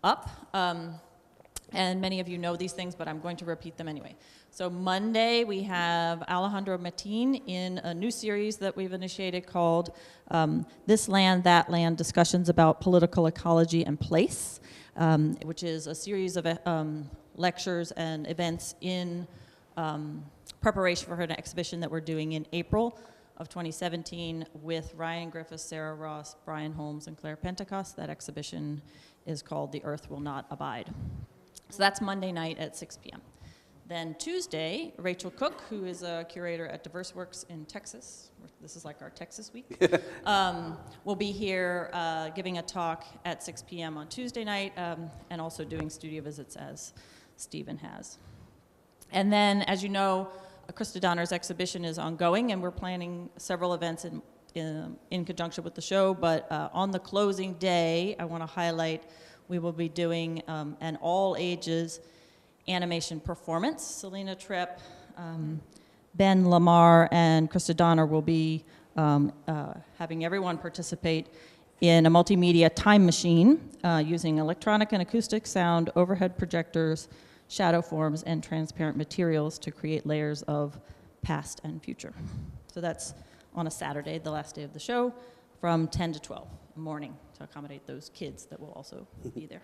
up. And many of you know these things, but I'm going to repeat them anyway. So Monday, we have Alejandro Matin in a new series that we've initiated called This Land, That Land, Discussions About Political Ecology and Place, which is a series of lectures and events in preparation for an exhibition that we're doing in April of 2017 with Ryan Griffiths, Sarah Ross, Brian Holmes, and Claire Pentecost. That exhibition is called The Earth Will Not Abide. So that's Monday night at 6 p.m. Then Tuesday, Rachel Cook, who is a curator at Diverse Works in Texas, this is like our Texas week, will be here giving a talk at 6 p.m. on Tuesday night, and also doing studio visits as Stephen has. And then, as you know, Krista Donner's exhibition is ongoing, and we're planning several events in conjunction with the show, but on the closing day, I want to highlight we will be doing an all-ages animation performance. Selena Tripp, Ben Lamar, and Krista Donner will be having everyone participate in a multimedia time machine using electronic and acoustic sound, overhead projectors, shadow forms, and transparent materials to create layers of past and future. So that's on a Saturday, the last day of the show, from 10 to 12 in the morning to accommodate those kids that will also be there.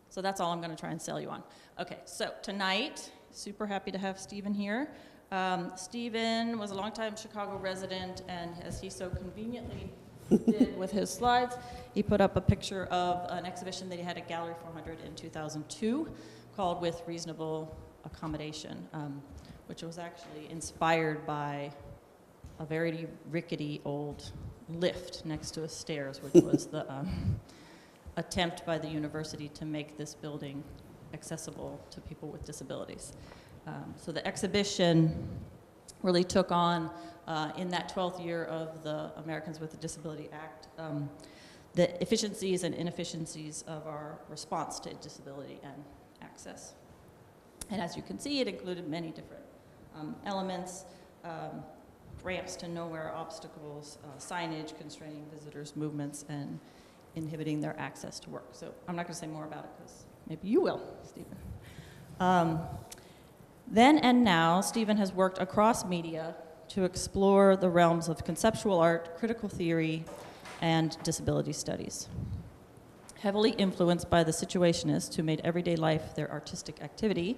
So that's all I'm going to try and sell you on. Okay, so tonight, super happy to have Stephen here. Stephen was a longtime Chicago resident, and as he so conveniently did with his slides, he put up a picture of an exhibition that he had at Gallery 400 in 2002 called With Reasonable Accommodation, which was actually inspired by a very rickety old lift next to a stairs, which was the attempt by the university to make this building accessible to people with disabilities. So the exhibition really took on, in that 12th year of the Americans with a Disability Act, the efficiencies and inefficiencies of our response to disability and access. And as you can see, it included many different elements, ramps to nowhere, obstacles, signage constraining visitors' movements, and inhibiting their access to work. So I'm not going to say more about it because maybe you will, Stephen. Then and now, Stephen has worked across media to explore the realms of conceptual art, critical theory, and disability studies. Heavily influenced by the Situationists who made everyday life their artistic activity,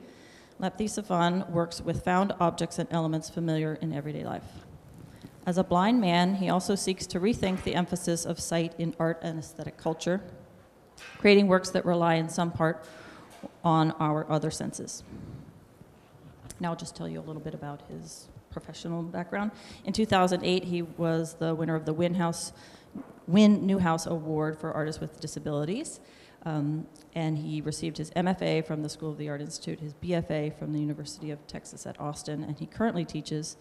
Lapthisophon works with found objects and elements familiar in everyday life. As a blind man, he also seeks to rethink the emphasis of sight in art and aesthetic culture, creating works that rely in some part on our other senses. Now I'll just tell you a little bit about his professional background. In 2008, he was the winner of the Win Newhouse Award for Artists with Disabilities, and he received his MFA from the School of the Art Institute, his BFA from the University of Texas at Austin, and he currently teaches,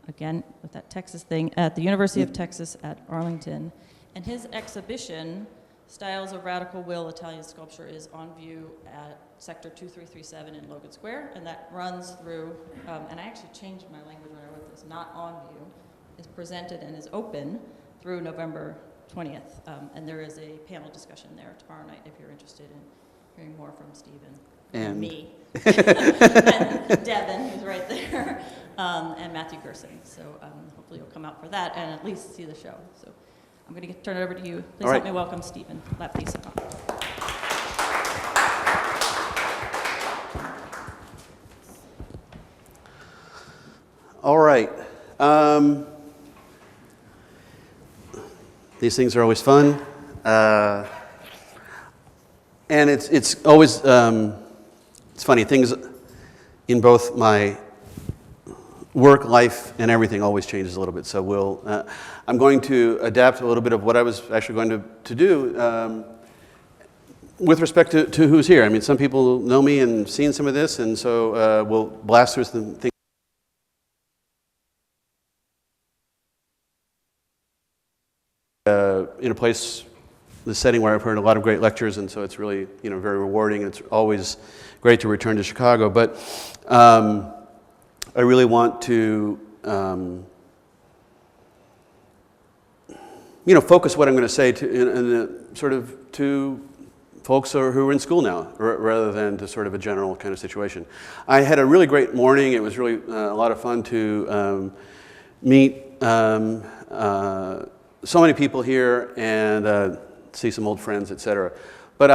again, with that Texas thing, at the University of Texas at Arlington. And his exhibition, Styles of Radical Will, Italian Sculpture, is on view at Sector 2337 in Logan Square, and that runs through, and I actually changed my language when I wrote this, not on view, is presented and is open through November 20th. And there is a panel discussion there tomorrow night if you're interested in hearing more from Stephen and me. And Devin, who's right there, and Matthew Gerson. So hopefully you'll come out for that and at least see the show. So I'm going to turn it over to you. Please help me welcome Stephen Lapthisophon. All right. These things are always fun. And it's always, it's funny, things in both my work, life, and everything always changes a little bit. So I'm going to adapt a little bit of what I was actually going to do with respect to who's here. I mean, some people know me and seen some of this, and so we'll blast through some things. In a place, the setting where I've heard a lot of great lectures, and so it's really, very rewarding. It's always great to return to Chicago, but I really want to, focus what I'm going to say in sort of two folks who are in school now, rather than to sort of a general kind of situation. I had a really great morning. It was really a lot of fun to meet so many people here and see some old friends, et cetera. But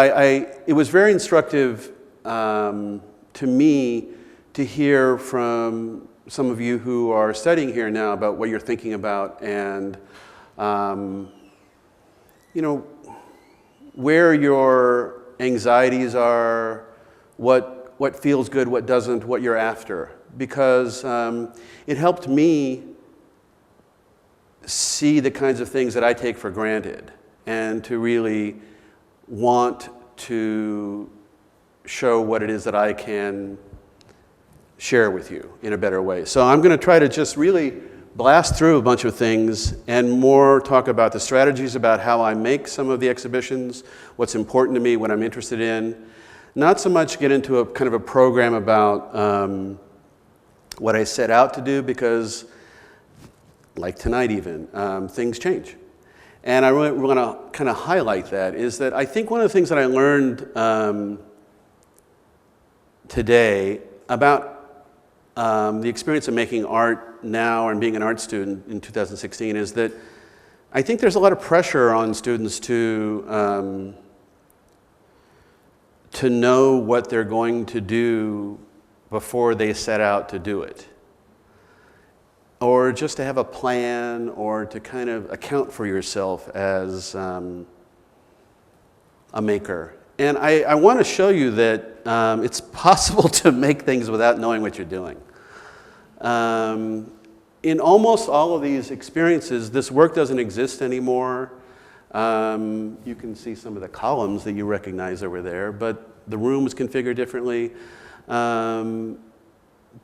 it was very instructive to me to hear from some of you who are studying here now about what you're thinking about and, where your anxieties are, what feels good, what doesn't, what you're after. Because it helped me see the kinds of things that I take for granted and to really want to show what it is that I can share with you in a better way. So I'm going to try to just really blast through a bunch of things and more talk about the strategies about how I make some of the exhibitions, what's important to me, what I'm interested in. Not so much get into a kind of a program about what I set out to do, because like tonight even, things change. And I really want to kind of highlight that, is that I think one of the things that I learned today about the experience of making art now and being an art student in 2016 is that I think there's a lot of pressure on students to know what they're going to do before they set out to do it, or just to have a plan, or to kind of account for yourself as a maker. And I want to show you that it's possible to make things without knowing what you're doing. In almost all of these experiences, this work doesn't exist anymore. You can see some of the columns that you recognize over there, but the room is configured differently.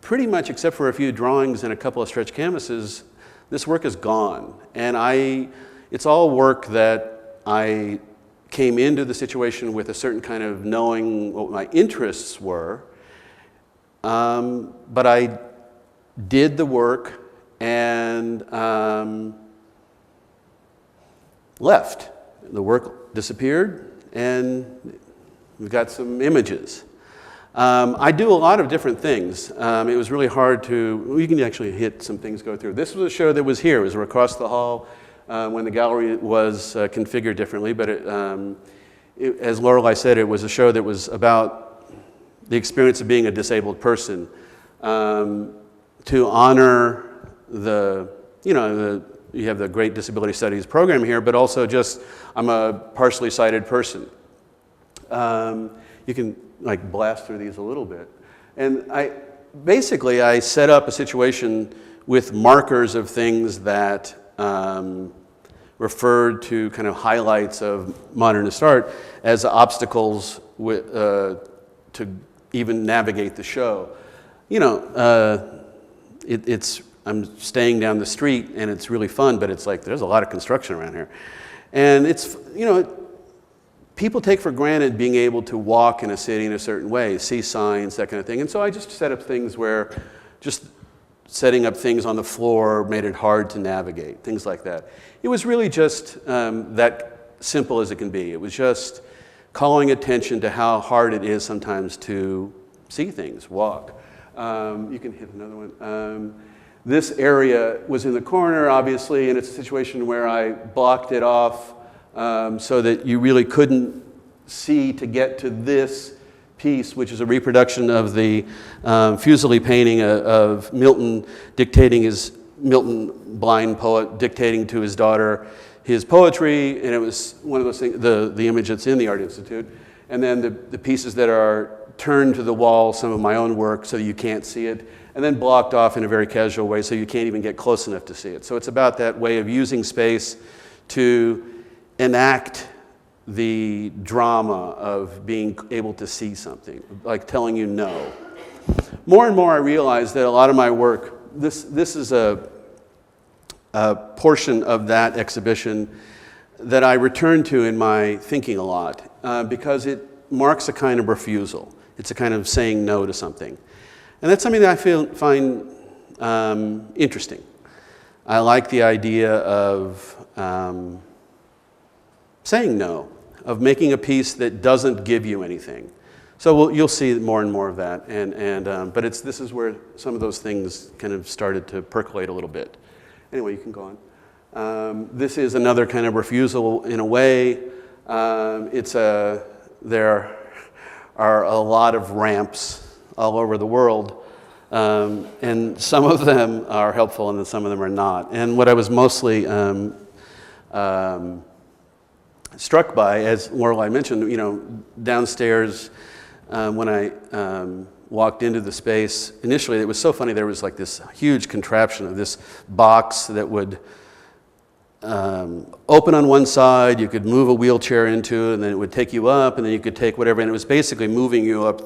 Pretty much, except for a few drawings and a couple of stretch canvases, this work is gone. And it's all work that I came into the situation with a certain kind of knowing what my interests were, but I did the work and left. The work disappeared, and we've got some images. I do a lot of different things. It was really hard to, you can actually hit some things go through. This was a show that was here. It was across the hall when the gallery was configured differently, but as Lorelei said, it was a show that was about the experience of being a disabled person, to honor you have the Great Disability Studies program here, but also just, I'm a partially sighted person. You can blast through these a little bit. And I set up a situation with markers of things that referred to kind of highlights of modernist art as obstacles to even navigate the show. I'm staying down the street and it's really fun, but it's like there's a lot of construction around here. And it's, people take for granted being able to walk in a city in a certain way, see signs, that kind of thing. And so I just set up things where just setting up things on the floor made it hard to navigate, things like that. It was really just that simple as it can be. It was just calling attention to how hard it is sometimes to see things, walk. You can hit another one. This area was in the corner, obviously, and it's a situation where I blocked it off so that you really couldn't see to get to this piece, which is a reproduction of the Fuseli painting of Milton blind poet, dictating to his daughter his poetry, and it was one of those things, the image that's in the Art Institute, and then the pieces that are turned to the wall, some of my own work, so you can't see it, and then blocked off in a very casual way so you can't even get close enough to see it. So it's about that way of using space to enact the drama of being able to see something, like telling you no. More and more I realize that a lot of my work, this is a portion of that exhibition that I return to in my thinking a lot because it marks a kind of refusal. It's a kind of saying no to something. And that's something that I find interesting. I like the idea of saying no. of making a piece that doesn't give you anything. So you'll see more and more of that, but this is where some of those things kind of started to percolate a little bit. Anyway, you can go on. This is another kind of refusal in a way. There are a lot of ramps all over the world, and some of them are helpful and some of them are not. And what I was mostly struck by, as Lorelei mentioned, downstairs when I walked into the space, initially it was so funny, there was like this huge contraption of this box that would open on one side, you could move a wheelchair into it, and then it would take you up, and then you could take whatever, and it was basically moving you up,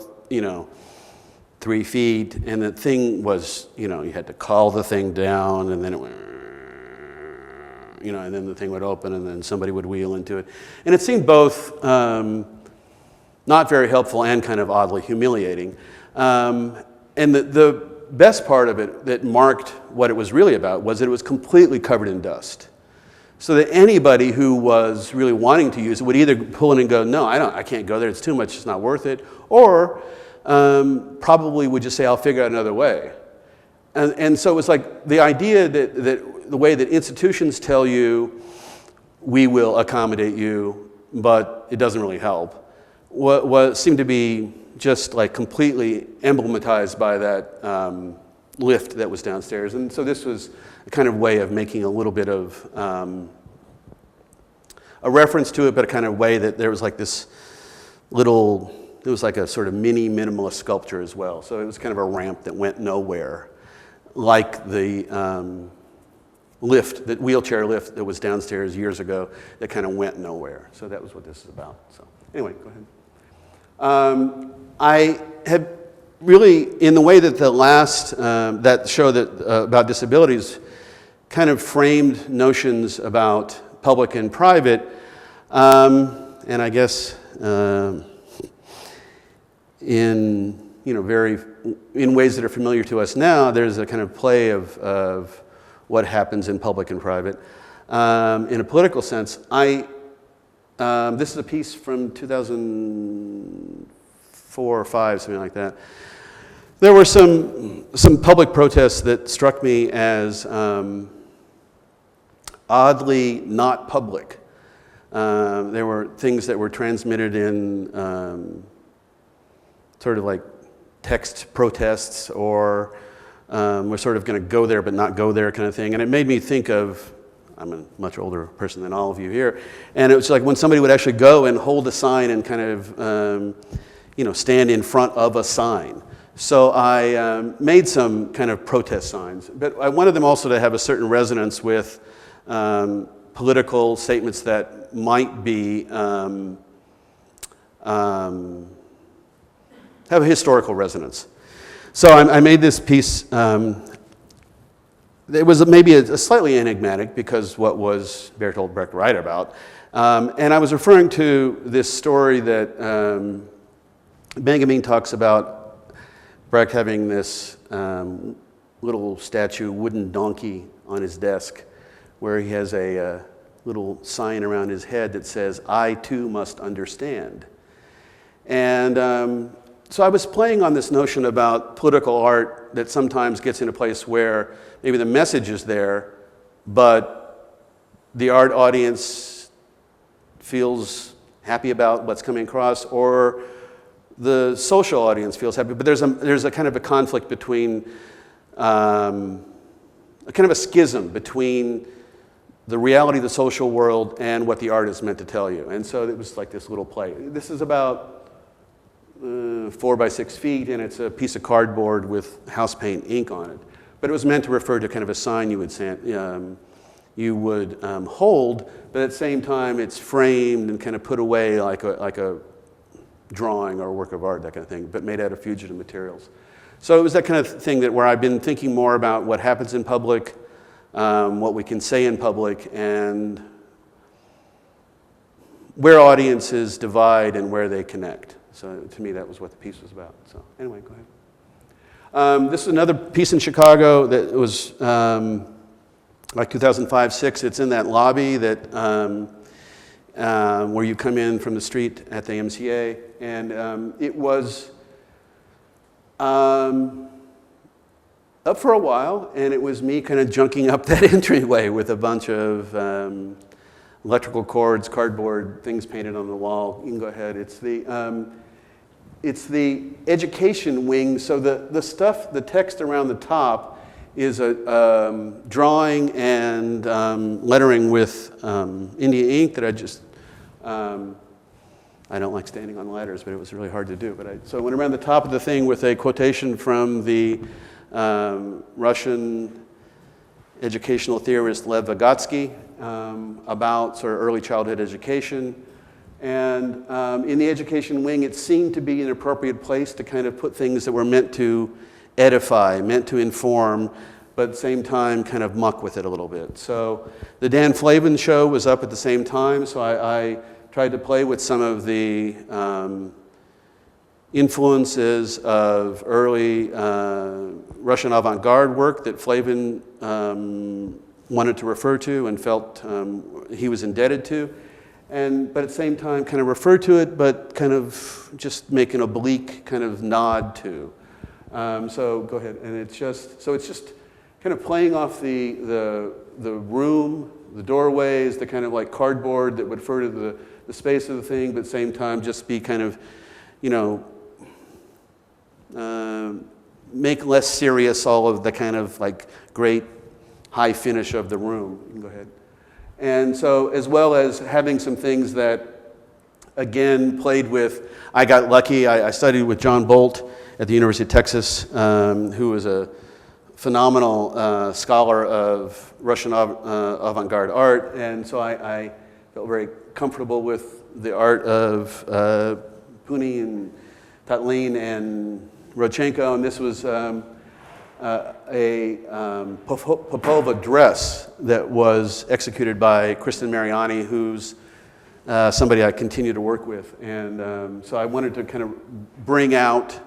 3 feet, and the thing was, you had to call the thing down, and then it went, and then the thing would open, and then somebody would wheel into it. And it seemed both not very helpful and kind of oddly humiliating. And the best part of it that marked what it was really about was that it was completely covered in dust. So that anybody who was really wanting to use it would either pull in and go, no, I can't go there, it's too much, it's not worth it, or probably would just say, I'll figure out another way. And so it was like the idea that the way that institutions tell you, we will accommodate you, but it doesn't really help, what seemed to be just like completely emblematized by that lift that was downstairs. And so this was a kind of way of making a little bit of a reference to it, but a kind of way that there was like this little, it was like a sort of mini minimalist sculpture as well. So it was kind of a ramp that went nowhere, like the lift, that wheelchair lift that was downstairs years ago that kind of went nowhere. So that was what this is about. So anyway, go ahead. I have really, in the way that the last, that show that about disabilities kind of framed notions about public and private, and I guess in ways that are familiar to us now, there's a kind of play of what happens in public and private. In a political sense, this is a piece from 2004 or 5, something like that. There were some public protests that struck me as oddly not public. There were things that were transmitted in sort of like text protests, or we're sort of going to go there but not go there kind of thing. And it made me think of, I'm a much older person than all of you here, and it was like when somebody would actually go and hold a sign and kind of, stand in front of a sign. So I made some kind of protest signs, but I wanted them also to have a certain resonance with political statements that might be, have a historical resonance. So I made this piece. It was maybe a slightly enigmatic, because what was Bertolt Brecht right about? And I was referring to this story that Benjamin talks about, Brecht having this little statue, wooden donkey on his desk, where he has a little sign around his head that says, I too must understand. And so I was playing on this notion about political art that sometimes gets in a place where maybe the message is there, but the art audience feels happy about what's coming across, or the social audience feels happy. But there's a kind of a conflict between, a kind of a schism between the reality of the social world and what the art is meant to tell you. And so it was like this little play. This is about 4 by 6 feet, and it's a piece of cardboard with house paint ink on it. But it was meant to refer to kind of a sign you would hold, but at the same time it's framed and kind of put away like a drawing or a work of art, that kind of thing, but made out of fugitive materials. So it was that kind of thing that where I've been thinking more about what happens in public, what we can say in public, and where audiences divide and where they connect. So to me, that was what the piece was about. So anyway, go ahead. This is another piece in Chicago that was like 2005-06. It's in that lobby that where you come in from the street at the MCA. And it was up for a while, and it was me kind of junking up that entryway with a bunch of electrical cords, cardboard, things painted on the wall. You can go ahead. It's the education wing. So the stuff, the text around the top is a drawing and lettering with India ink that I just, I don't like standing on ladders, but it was really hard to do. So I went around the top of the thing with a quotation from the Russian educational theorist Lev Vygotsky about sort of early childhood education. And in the education wing, it seemed to be an appropriate place to kind of put things that were meant to edify, meant to inform, but at the same time kind of muck with it a little bit. So the Dan Flavin show was up at the same time, so I tried to play with some of the influences of early Russian avant-garde work that Flavin wanted to refer to and felt he was indebted to. But at the same time kind of refer to it, but kind of just make an oblique kind of nod to. So go ahead, and it's just kind of playing off the room, the doorways, the kind of like cardboard that would refer to the space of the thing, but at the same time just be kind of, make less serious all of the kind of like great high finish of the room. You can go ahead. And so, as well as having some things that, again, played with, I got lucky. I studied with John Bolt at the University of Texas, who was a phenomenal scholar of Russian avant-garde art. And so I felt very comfortable with the art of Puni and Tatlin and Rodchenko. And this was a Popova dress that was executed by Kristen Mariani, who's somebody I continue to work with. And so I wanted to kind of bring out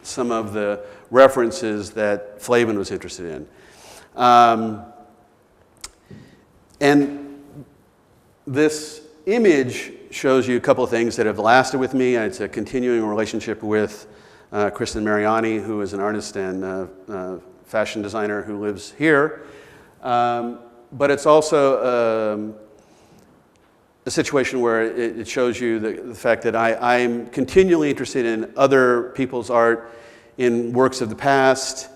some of the references that Flavin was interested in. And this image shows you a couple of things that have lasted with me. It's a continuing relationship with Kristen Mariani, who is an artist and fashion designer who lives here. But it's also a situation where it shows you the fact that I'm continually interested in other people's art, in works of the past,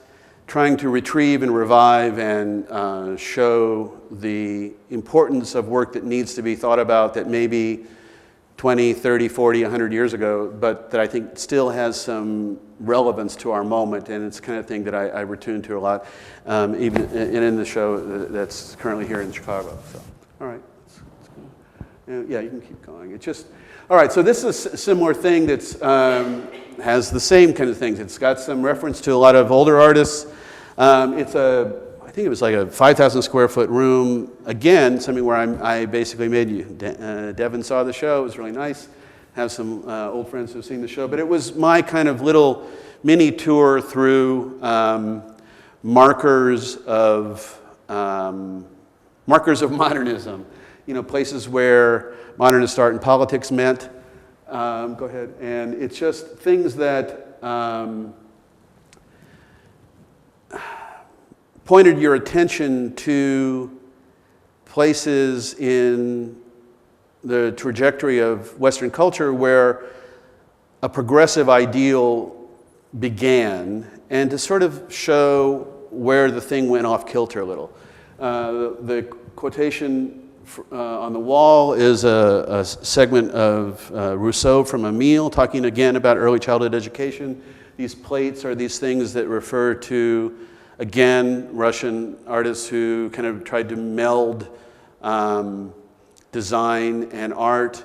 trying to retrieve and revive and show the importance of work that needs to be thought about that maybe 20, 30, 40, 100 years ago, but that I think still has some relevance to our moment, and it's the kind of thing that I return to a lot, even in the show that's currently here in Chicago. So, all right. Yeah, you can keep going. It's just, all right, so this is a similar thing that's has the same kind of things. It's got some reference to a lot of older artists. I think it was like a 5,000 square foot room. Again, something where I basically made you. Devin saw the show. It was really nice. Have some old friends who've seen the show. But it was my kind of little mini tour through markers of modernism. Places where modernist art and politics met. Go ahead. And it's just things that pointed your attention to places in the trajectory of Western culture where a progressive ideal began, and to sort of show where the thing went off kilter a little. The quotation on the wall is a segment of Rousseau from Emile, talking again about early childhood education. These plates are these things that refer to, again, Russian artists who kind of tried to meld design and art.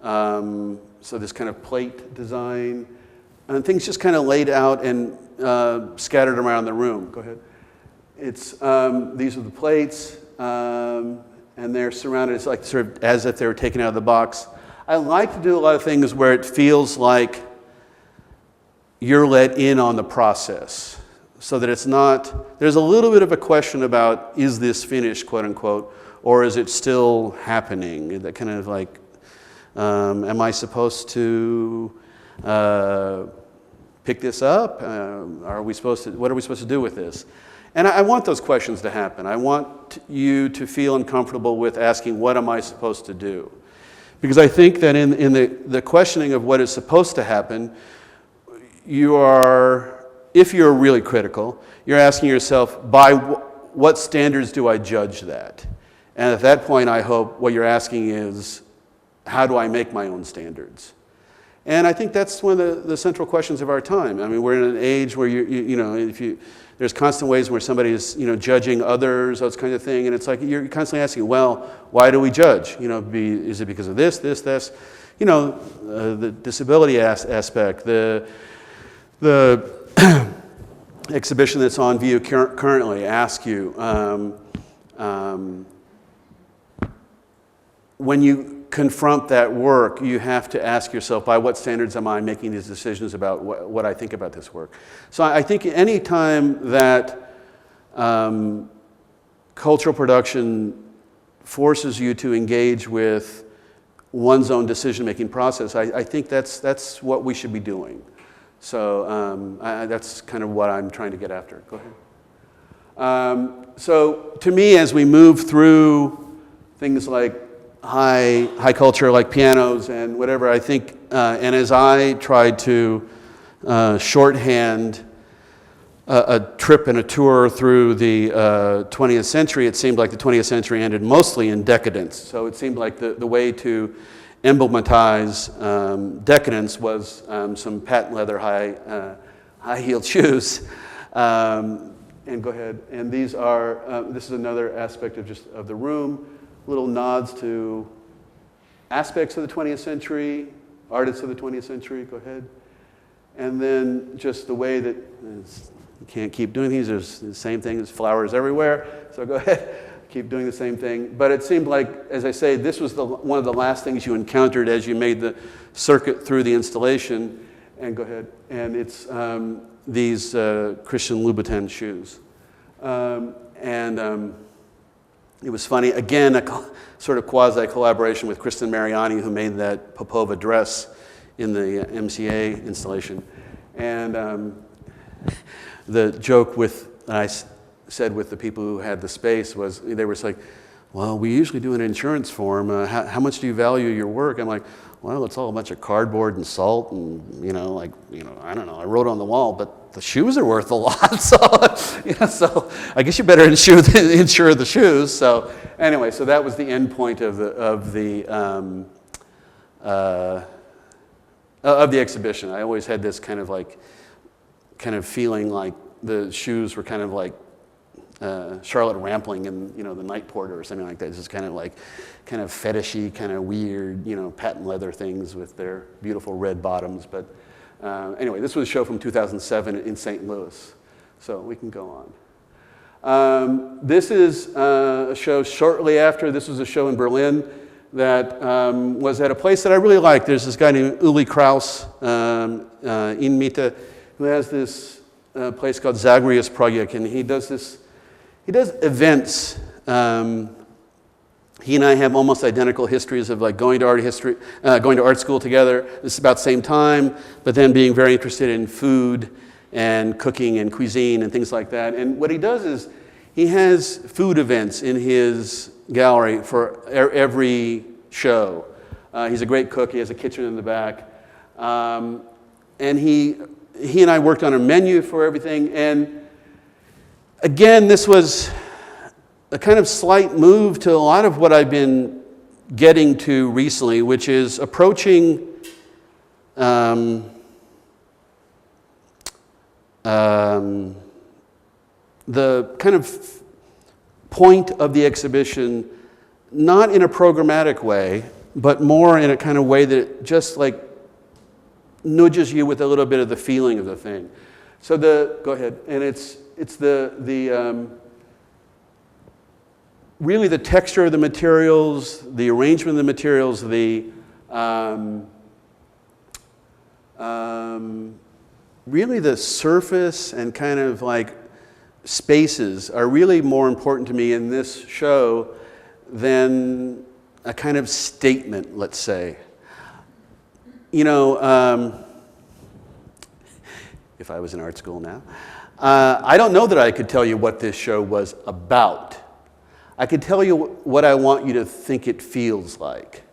So this kind of plate design. And things just kind of laid out and scattered around the room. Go ahead. These are the plates. And they're surrounded, it's like sort of as if they were taken out of the box. I like to do a lot of things where it feels like you're let in on the process, so that it's not, there's a little bit of a question about, is this finished, quote unquote, or is it still happening? That kind of like Am I supposed to pick this up? What are we supposed to do with this? And I want those questions to happen. I want you to feel uncomfortable with asking, what am I supposed to do? Because I think that in the questioning of what is supposed to happen, if you're really critical, you're asking yourself, by what standards do I judge that? And at that point, I hope what you're asking is, how do I make my own standards? And I think that's one of the central questions of our time. I mean, we're in an age where there's constant ways where somebody is, judging others, those kind of thing, and it's like you're constantly asking, well, why do we judge? Is it because of this? The disability aspect, the exhibition that's on view currently asks you, when you confront that work, you have to ask yourself, by what standards am I making these decisions about what I think about this work? So I think any time that cultural production forces you to engage with one's own decision-making process, I think that's what we should be doing. So that's kind of what I'm trying to get after. Go ahead. So to me, as we move through things like high culture, like pianos and whatever, I think, and as I tried to shorthand a trip and a tour through the 20th century, it seemed like the 20th century ended mostly in decadence. So it seemed like the way to emblematize decadence was some patent leather high-heeled shoes. And go ahead. And these are, this is another aspect of the room, little nods to aspects of the 20th century, artists of the 20th century. Go ahead. And then just the way that, you can't keep doing these, there's the same thing, there's flowers everywhere. So go ahead, keep doing the same thing. But it seemed like, as I say, this was one of the last things you encountered as you made the circuit through the installation. And go ahead. And it's these Christian Louboutin shoes. It was funny, again, a sort of quasi-collaboration with Kristen Mariani, who made that Popova dress in the MCA installation. And the joke I said with the people who had the space was, they were like, well, we usually do an insurance form. How much do you value your work? I'm like, well, it's all a bunch of cardboard and salt and, I don't know, I wrote on the wall, but the shoes are worth a lot. So I guess you better insure the shoes. So anyway, so that was the end point of the exhibition. I always had this kind of feeling like the shoes were kind of like Charlotte Rampling in the Night Porter or something like that. It's just kind of fetishy, kind of weird, patent leather things with their beautiful red bottoms. But anyway, this was a show from 2007 in St. Louis. So we can go on. This is a show shortly after. This was a show in Berlin that was at a place that I really like. There's this guy named Uli Kraus in Mitte who has this place called Zagreus Project, and he does events. He and I have almost identical histories of going to art school together. This is about the same time, but then being very interested in food and cooking and cuisine and things like that. And what he does is he has food events in his gallery for every show. He's a great cook. He has a kitchen in the back. And he and I worked on a menu for everything. And again, this was a kind of slight move to a lot of what I've been getting to recently, which is approaching the kind of point of the exhibition, not in a programmatic way, but more in a kind of way that just nudges you with a little bit of the feeling of the thing. So go ahead, and it's really the texture of the materials, the arrangement of the materials, really the surface and kind of spaces are really more important to me in this show than a kind of statement, let's say. you know, if I was in art school now, I don't know that I could tell you what this show was about. I could tell you what I want you to think it feels like.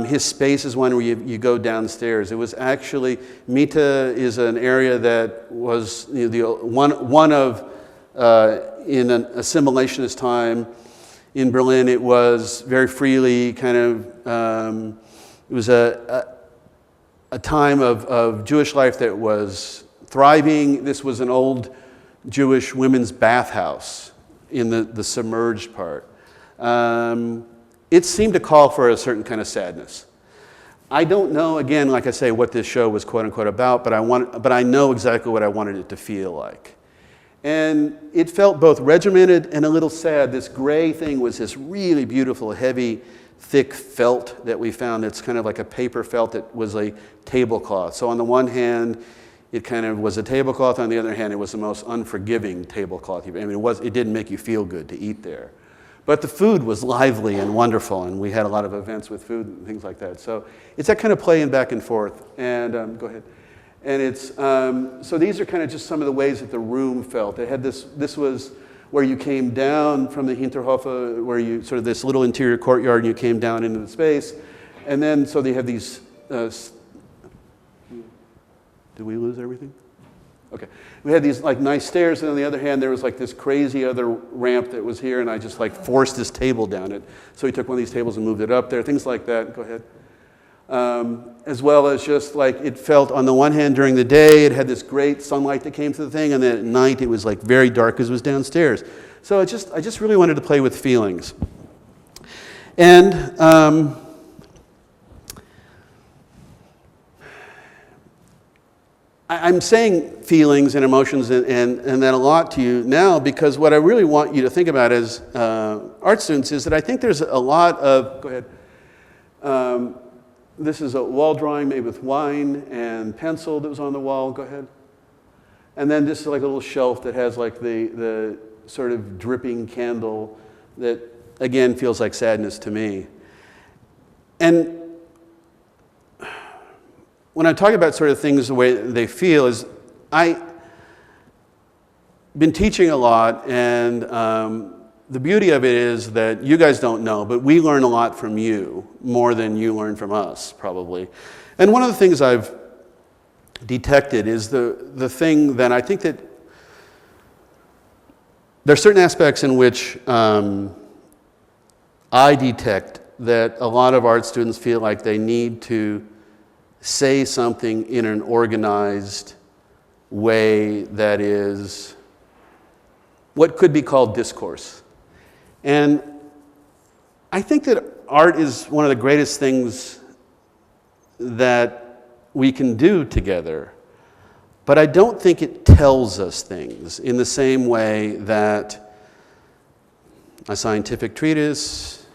His space is one where you go downstairs. It was actually, Mita is an area that was one of, in an assimilationist time in Berlin, it was very freely kind of, it was a time of Jewish life that was thriving. This was an old Jewish women's bathhouse in the submerged part. It seemed to call for a certain kind of sadness. I don't know, again, like I say, what this show was quote unquote about, but I know exactly what I wanted it to feel like. And it felt both regimented and a little sad. This gray thing was this really beautiful, heavy, thick felt that we found. It's kind of like a paper felt that was a tablecloth. So on the one hand, it kind of was a tablecloth. On the other hand, it was the most unforgiving tablecloth. I mean, it didn't make you feel good to eat there. But the food was lively and wonderful, and we had a lot of events with food and things like that. So it's that kind of playing back and forth. And go ahead. And it's, so these are kind of just some of the ways that the room felt. It had this was where you came down from the Hinterhofe, where you, sort of this little interior courtyard, and you came down into the space. And then, so they have these, did we lose everything? Okay. We had these like nice stairs, and on the other hand, there was like this crazy other ramp that was here, and I just like forced this table down it. So he took one of these tables and moved it up there, things like that. Go ahead. As well as just like it felt on the one hand during the day, it had this great sunlight that came through the thing, and then at night it was like very dark because it was downstairs. So I just really wanted to play with feelings. And I'm saying feelings and emotions and that a lot to you now because what I really want you to think about as art students is that I think there's a lot of, go ahead, this is a wall drawing made with wine and pencil that was on the wall, go ahead. And then this is like a little shelf that has like the sort of dripping candle that again feels like sadness to me. And when I'm talking about sort of things the way they feel is I've been teaching a lot, and the beauty of it is that you guys don't know, but we learn a lot from you, more than you learn from us, probably. And one of the things I've detected is the thing that I think that there are certain aspects in which I detect that a lot of art students feel like they need to say something in an organized way that is what could be called discourse. And I think that art is one of the greatest things that we can do together, but I don't think it tells us things in the same way that a scientific treatise,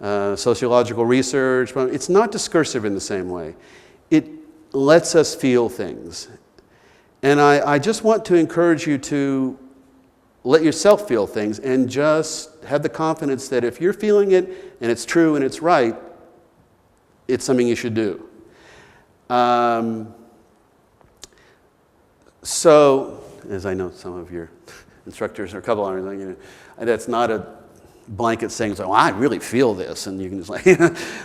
sociological research, but it's not discursive in the same way. It lets us feel things. And I just want to encourage you to let yourself feel things and just have the confidence that if you're feeling it and it's true and it's right, it's something you should do. So, as I know some of your instructors or a couple are, that's not a blanket saying, well, I really feel this, and you can just like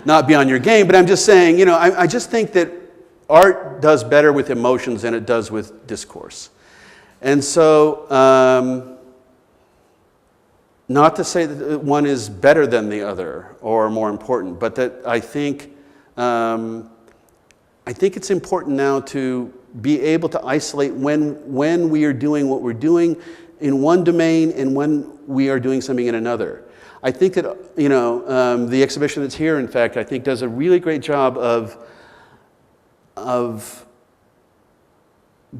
not be on your game. But I'm just saying, I just think that art does better with emotions than it does with discourse. And so, not to say that one is better than the other or more important, but that I think it's important now to be able to isolate when we are doing what we're doing in one domain and when we are doing something in another. I think that, the exhibition that's here, in fact, I think does a really great job of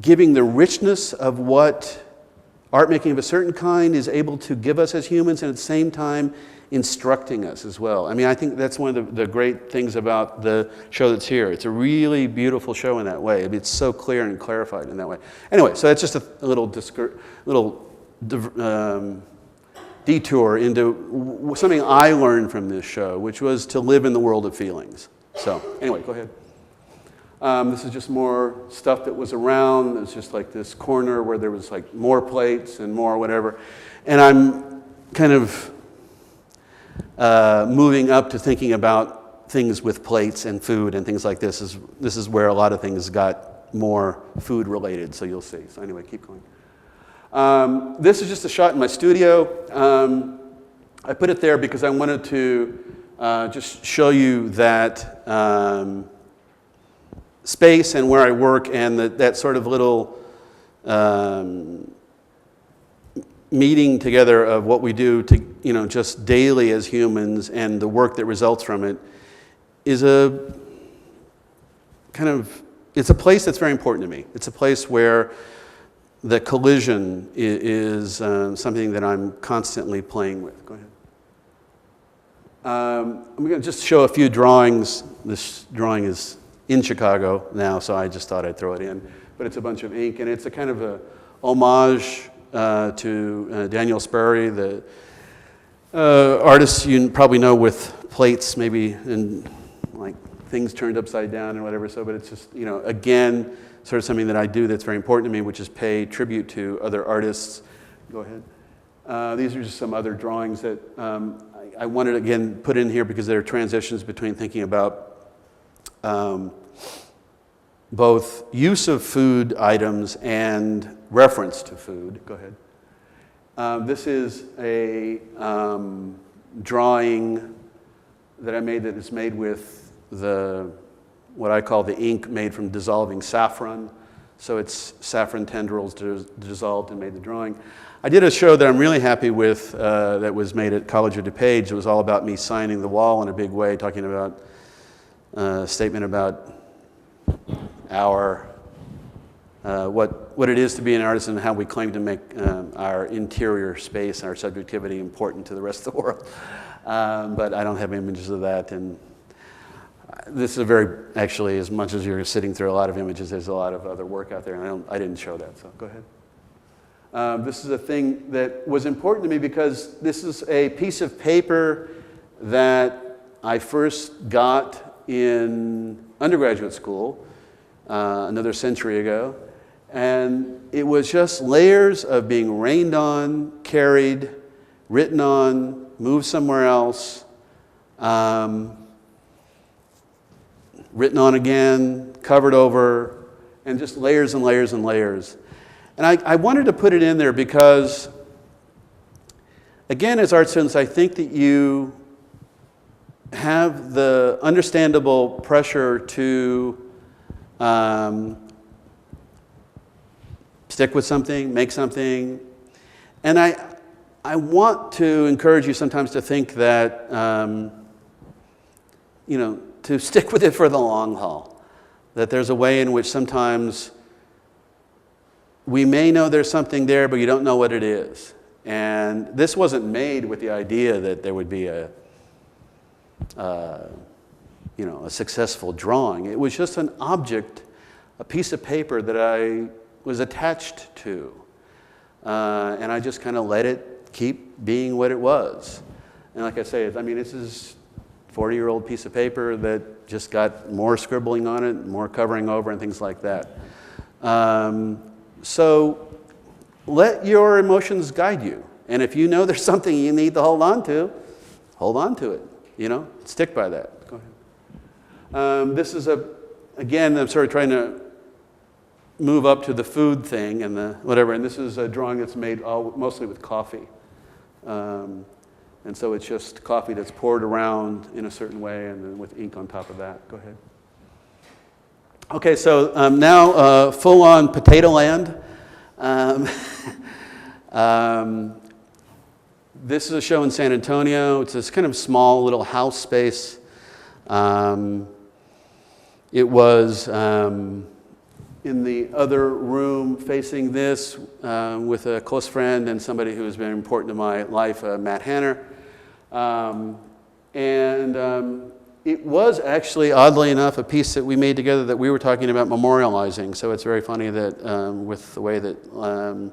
giving the richness of what art making of a certain kind is able to give us as humans, and at the same time instructing us as well. I mean, I think that's one of the great things about the show that's here. It's a really beautiful show in that way. I mean, it's so clear and clarified in that way. Anyway, so that's just a little detour into something I learned from this show, which was to live in the world of feelings. So, anyway, go ahead. This is just more stuff that was around. It's just like this corner where there was like more plates and more whatever. And I'm kind of moving up to thinking about things with plates and food and things like this. This is where a lot of things got more food related, so you'll see. So anyway, keep going. This is just a shot in my studio. I put it there because I wanted to just show you that space and where I work, and that sort of little meeting together of what we do to, just daily as humans, and the work that results from it is it's a place that's very important to me. It's a place where the collision is something that I'm constantly playing with. Go ahead. I'm going to just show a few drawings. This drawing is in Chicago now, so I just thought I'd throw it in. But it's a bunch of ink, and it's a kind of a homage to Daniel Sperry, the artist you probably know with plates, maybe, and like things turned upside down and whatever. So, but it's just, again, sort of something that I do that's very important to me, which is pay tribute to other artists. Go ahead. These are just some other drawings that I wanted, again, put in here because there are transitions between thinking about both use of food items and reference to food. Go ahead. This is a drawing that I made that is made with what I call the ink made from dissolving saffron. So it's saffron tendrils dissolved and made the drawing. I did a show that I'm really happy with that was made at College of DuPage. It was all about me signing the wall in a big way, talking about a statement about what it is to be an artist and how we claim to make our interior space and our subjectivity important to the rest of the world. But I don't have images of that. And this is actually, as much as you're sitting through a lot of images, there's a lot of other work out there, and I didn't show that, so go ahead. This is a thing that was important to me because this is a piece of paper that I first got in undergraduate school another century ago, and it was just layers of being rained on, carried, written on, moved somewhere else, written on again, covered over, and just layers and layers and layers. And I wanted to put it in there because, again, as art students, I think that you have the understandable pressure to stick with something, make something. And I want to encourage you sometimes to think that, to stick with it for the long haul. That there's a way in which sometimes we may know there's something there, but you don't know what it is. And this wasn't made with the idea that there would be a successful drawing. It was just an object, a piece of paper that I was attached to. And I just kind of let it keep being what it was. And like I say, this is a 40-year-old piece of paper that just got more scribbling on it, more covering over, and things like that. So let your emotions guide you. And if you know there's something you need to hold on to it. Stick by that. Go ahead. This is again, I'm sort of trying to move up to the food thing and the whatever. And this is a drawing that's made mostly with coffee. And so it's just coffee that's poured around in a certain way and then with ink on top of that. Go ahead. Okay, so now full-on potato land. This is a show in San Antonio. It's this kind of small little house space. It was in the other room facing this with a close friend and somebody who has been important to my life, Matt Hanner. It was actually, oddly enough, a piece that we made together that we were talking about memorializing. So it's very funny that with the way that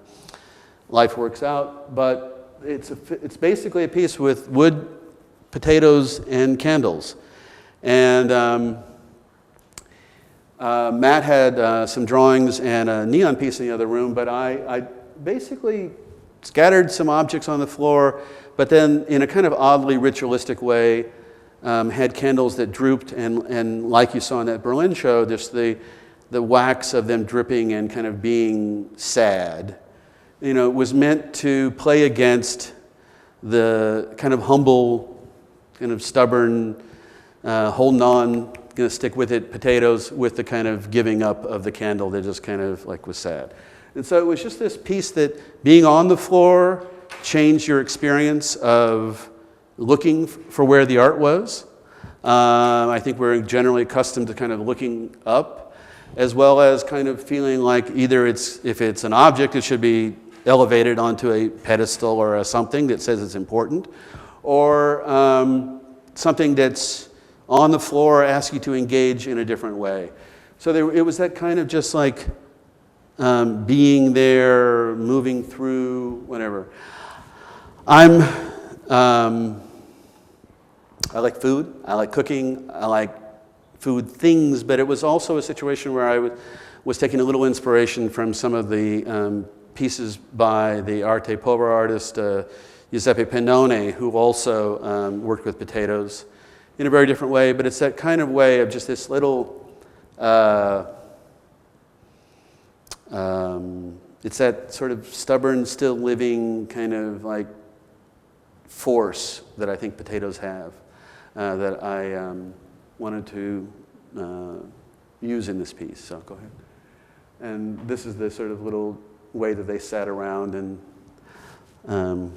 life works out. But it's basically a piece with wood, potatoes, and candles. And Matt had some drawings and a neon piece in the other room, but I basically scattered some objects on the floor, but then in a kind of oddly ritualistic way, had candles that drooped, and like you saw in that Berlin show, just the wax of them dripping and kind of being sad. You know, it was meant to play against the kind of humble, kind of stubborn, holding on, gonna stick with it, potatoes, with the kind of giving up of the candle that just kind of like was sad. And so it was just this piece that being on the floor changed your experience of looking for where the art was. I think we're generally accustomed to kind of looking up, as well as kind of feeling like either if it's an object, it should be elevated onto a pedestal or something that says it's important, or something that's on the floor asks you to engage in a different way. So it was that kind of just like being there, moving through, whatever. I like food, I like cooking, I like food things, but it was also a situation where I was taking a little inspiration from some of the pieces by the arte povera artist Giuseppe Pennone, who also worked with potatoes in a very different way, but it's that kind of way of just this little, it's that sort of stubborn, still living kind of like force that I think potatoes have, that I wanted to use in this piece. So go ahead. And this is the sort of little way that they sat around, and I'm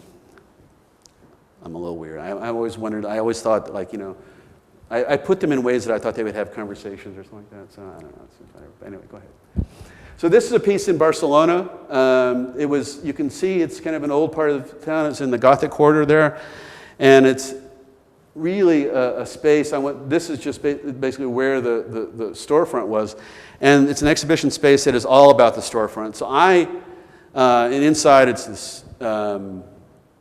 a little weird. I always wondered, I always thought that, like, you know, I put them in ways that I thought they would have conversations or something like that. So I don't know. Anyway, go ahead. So this is a piece in Barcelona. You can see it's kind of an old part of town. It's in the Gothic quarter there. And it's really a space. This is just basically where the storefront was. And it's an exhibition space that is all about the storefront. So and inside it's this kind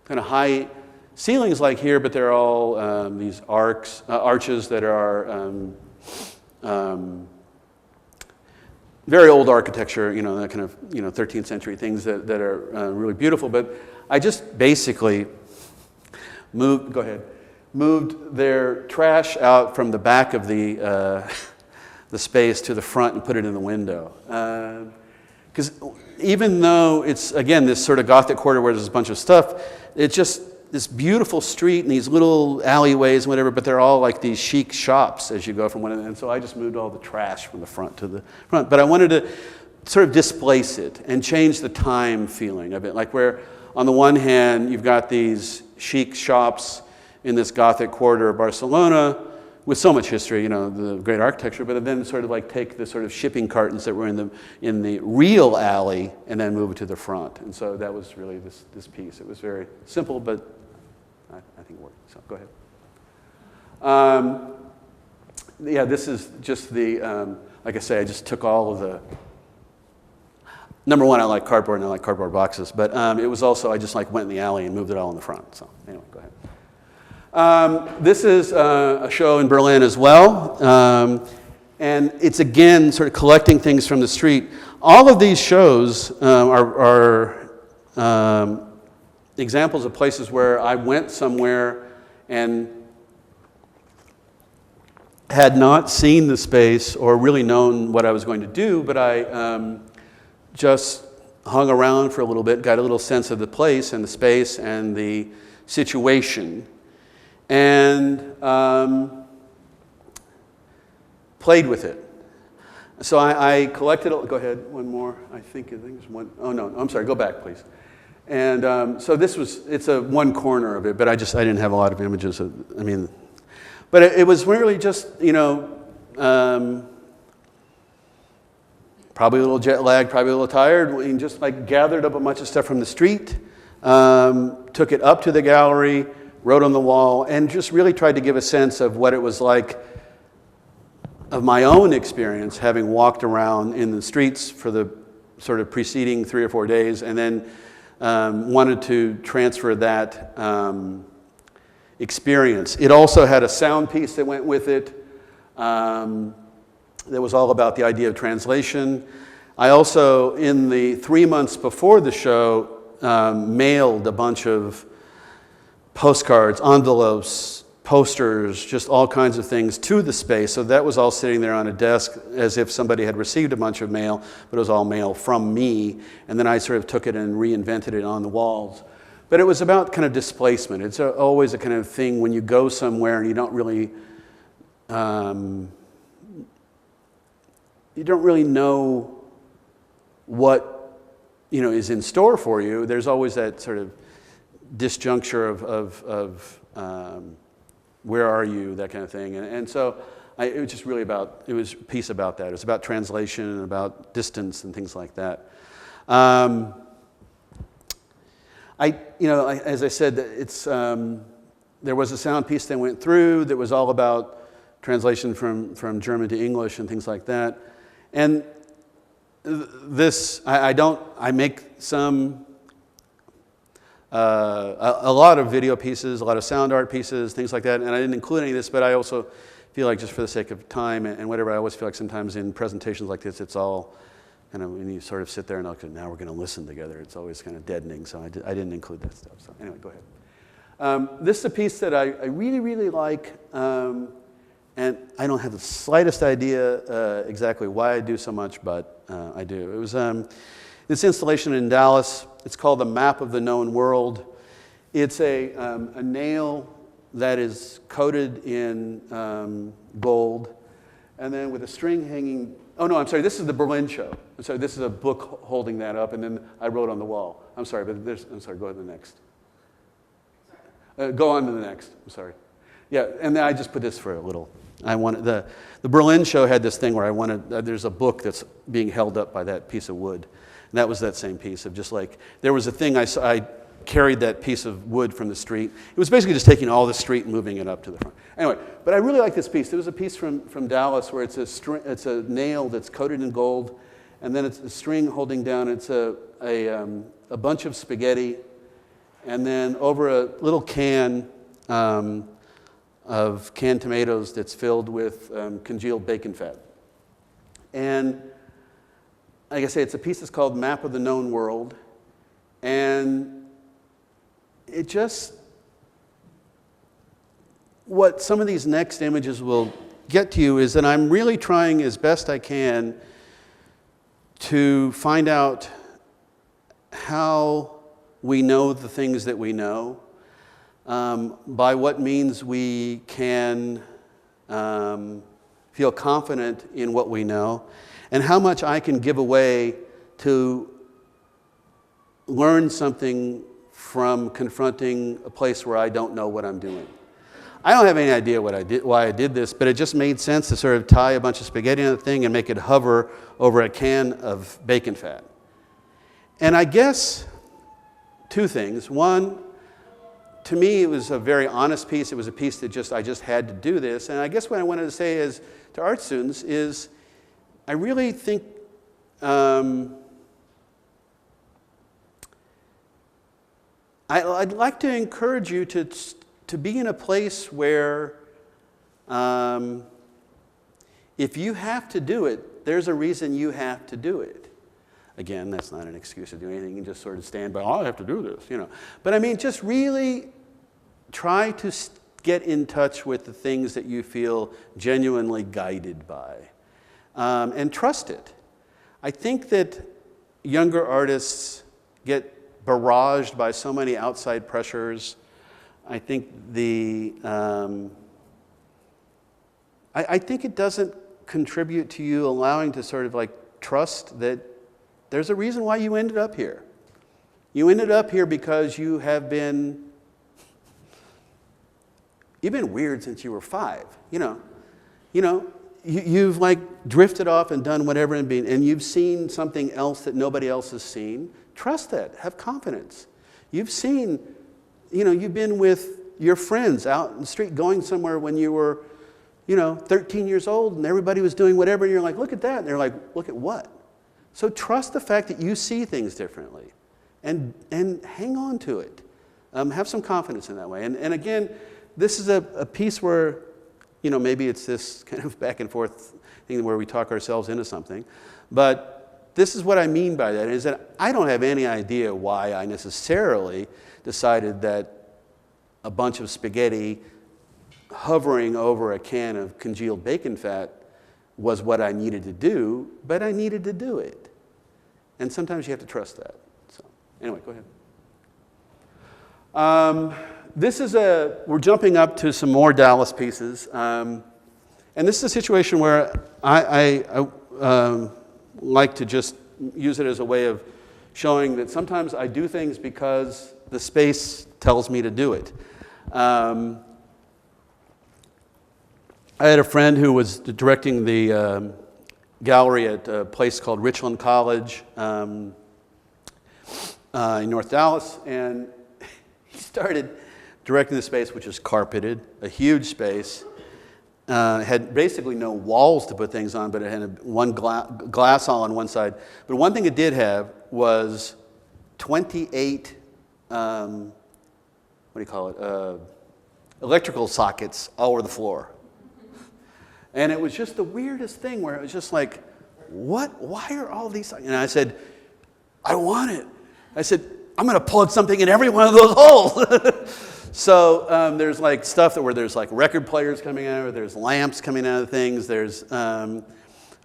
of high ceilings like here, but they're all these arches that are very old architecture, you know, that kind of, you know, 13th century things that are really beautiful. But I just basically moved their trash out from the back of the space to the front and put it in the window. Because even though it's, again, this sort of Gothic quarter where there's a bunch of stuff, it's just this beautiful street and these little alleyways and whatever, but they're all like these chic shops as you go from one end. And so I just moved all the trash from the front to the front. But I wanted to sort of displace it and change the time feeling of it. Like where on the one hand, you've got these chic shops in this Gothic quarter of Barcelona with so much history, you know, the great architecture, but then sort of like take the sort of shipping cartons that were in the real alley and then move it to the front. And so that was really this piece. It was very simple, but I think it worked. So go ahead. Yeah, this is just the, like I say, I just took all of the, number one, I like cardboard and I like cardboard boxes, but it was also, I just like went in the alley and moved it all in the front. So anyway, go ahead. This is a show in Berlin as well, and it's again sort of collecting things from the street. All of these shows are examples of places where I went somewhere and had not seen the space or really known what I was going to do, but I just hung around for a little bit, got a little sense of the place and the space and the situation, and played with it. So I collected, go ahead, one more. I think there's one. Oh no, I'm sorry, go back please. And so it's a one corner of it, but I didn't have a lot of images. But it was really just, you know, probably a little jet lagged, probably a little tired, and just like gathered up a bunch of stuff from the street, took it up to the gallery, wrote on the wall, and just really tried to give a sense of what it was like of my own experience, having walked around in the streets for the sort of preceding 3 or 4 days, and then wanted to transfer that experience. It also had a sound piece that went with it. that was all about the idea of translation. I also, in the 3 months before the show, mailed a bunch of postcards, envelopes, posters, just all kinds of things to the space. So that was all sitting there on a desk as if somebody had received a bunch of mail, but it was all mail from me. And then I sort of took it and reinvented it on the walls. But it was about kind of displacement. It's always a kind of thing when you go somewhere and you don't really know what is in store for you. There's always that sort of disjuncture of where are you, that kind of thing. And so it was just really it was a piece about that. It was about translation and about distance and things like that. As I said, there was a sound piece that went through that was all about translation from German to English and things like that. And this, I make some, a lot of video pieces, a lot of sound art pieces, things like that, and I didn't include any of this, but I also feel like just for the sake of time and whatever, I always feel like sometimes in presentations like this, it's all kind of, when you sort of sit there and now we're going to listen together, it's always kind of deadening, so I didn't include that stuff. So anyway, go ahead. This is a piece that I really, really like, and I don't have the slightest idea exactly why I do so much, but I do. It was this installation in Dallas. It's called The Map of the Known World. It's a nail that is coated in gold, and then with a string hanging. Oh no, I'm sorry. This is the Berlin show. I'm sorry. This is a book holding that up, and then I wrote on the wall. I'm sorry, but I'm sorry. Go to the next. Go on to the next. I'm sorry. Yeah, and then I just put this for a little. I wanted the Berlin show had this thing where I wanted. There's a book that's being held up by that piece of wood, and that was that same piece of just like there was a thing I carried that piece of wood from the street. It was basically just taking all the street and moving it up to the front. Anyway, but I really like this piece. There was a piece from Dallas where it's a nail that's coated in gold, and then it's a string holding down. It's a bunch of spaghetti, and then over a little can of canned tomatoes that's filled with congealed bacon fat. And like I say, it's a piece that's called Map of the Known World, and it just, what some of these next images will get to you is that I'm really trying as best I can to find out how we know the things that we know, by what means we can feel confident in what we know, and how much I can give away to learn something from confronting a place where I don't know what I'm doing. I don't have any idea why I did this, but it just made sense to sort of tie a bunch of spaghetti on the thing and make it hover over a can of bacon fat. And I guess two things. One, to me, it was a very honest piece. It was a piece that I just had to do this. And I guess what I wanted to say is to art students is I really think I'd like to encourage you to be in a place where if you have to do it, there's a reason you have to do it. Again, that's not an excuse to do anything. You can just sort of stand by, I have to do this, But I mean, just really try to get in touch with the things that you feel genuinely guided by, and trust it. I think that younger artists get barraged by so many outside pressures. I think I think it doesn't contribute to you allowing to sort of like trust that there's a reason why you ended up here. You ended up here because you've been weird since you were 5. You've like drifted off and done whatever and you've seen something else that nobody else has seen. Trust that. Have confidence. You've seen, you've been with your friends out in the street going somewhere when you were, 13 years old and everybody was doing whatever and you're like, look at that. And they're like, look at what? So trust the fact that you see things differently and hang on to it. Have some confidence in that way. And again, this is a piece where, maybe it's this kind of back and forth thing where we talk ourselves into something. But this is what I mean by that, is that I don't have any idea why I necessarily decided that a bunch of spaghetti hovering over a can of congealed bacon fat was what I needed to do, but I needed to do it. And sometimes you have to trust that. So anyway, go ahead. We're jumping up to some more Dallas pieces. And this is a situation where I like to just use it as a way of showing that sometimes I do things because the space tells me to do it. I had a friend who was directing the gallery at a place called Richland College in North Dallas, and he started directing the space, which is carpeted, a huge space. Had basically no walls to put things on, but it had one glass all on one side. But one thing it did have was 28, electrical sockets all over the floor. And it was just the weirdest thing where it was just like, what? Why are all these? And I said, I want it. I said, I'm going to plug something in every one of those holes. So there's like stuff where there's like record players coming out, or there's lamps coming out of things. There's little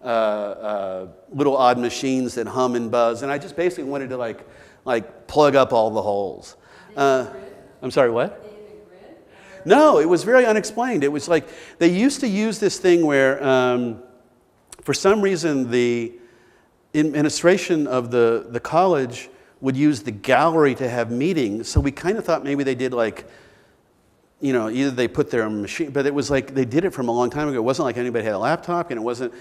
odd machines that hum and buzz. And I just basically wanted to like plug up all the holes. I'm sorry, what? No, it was very unexplained. It was like they used to use this thing where, for some reason, the administration of the college would use the gallery to have meetings. So we kind of thought maybe they did like, either they put their machine, but it was like they did it from a long time ago. It wasn't like anybody had a laptop, and it wasn't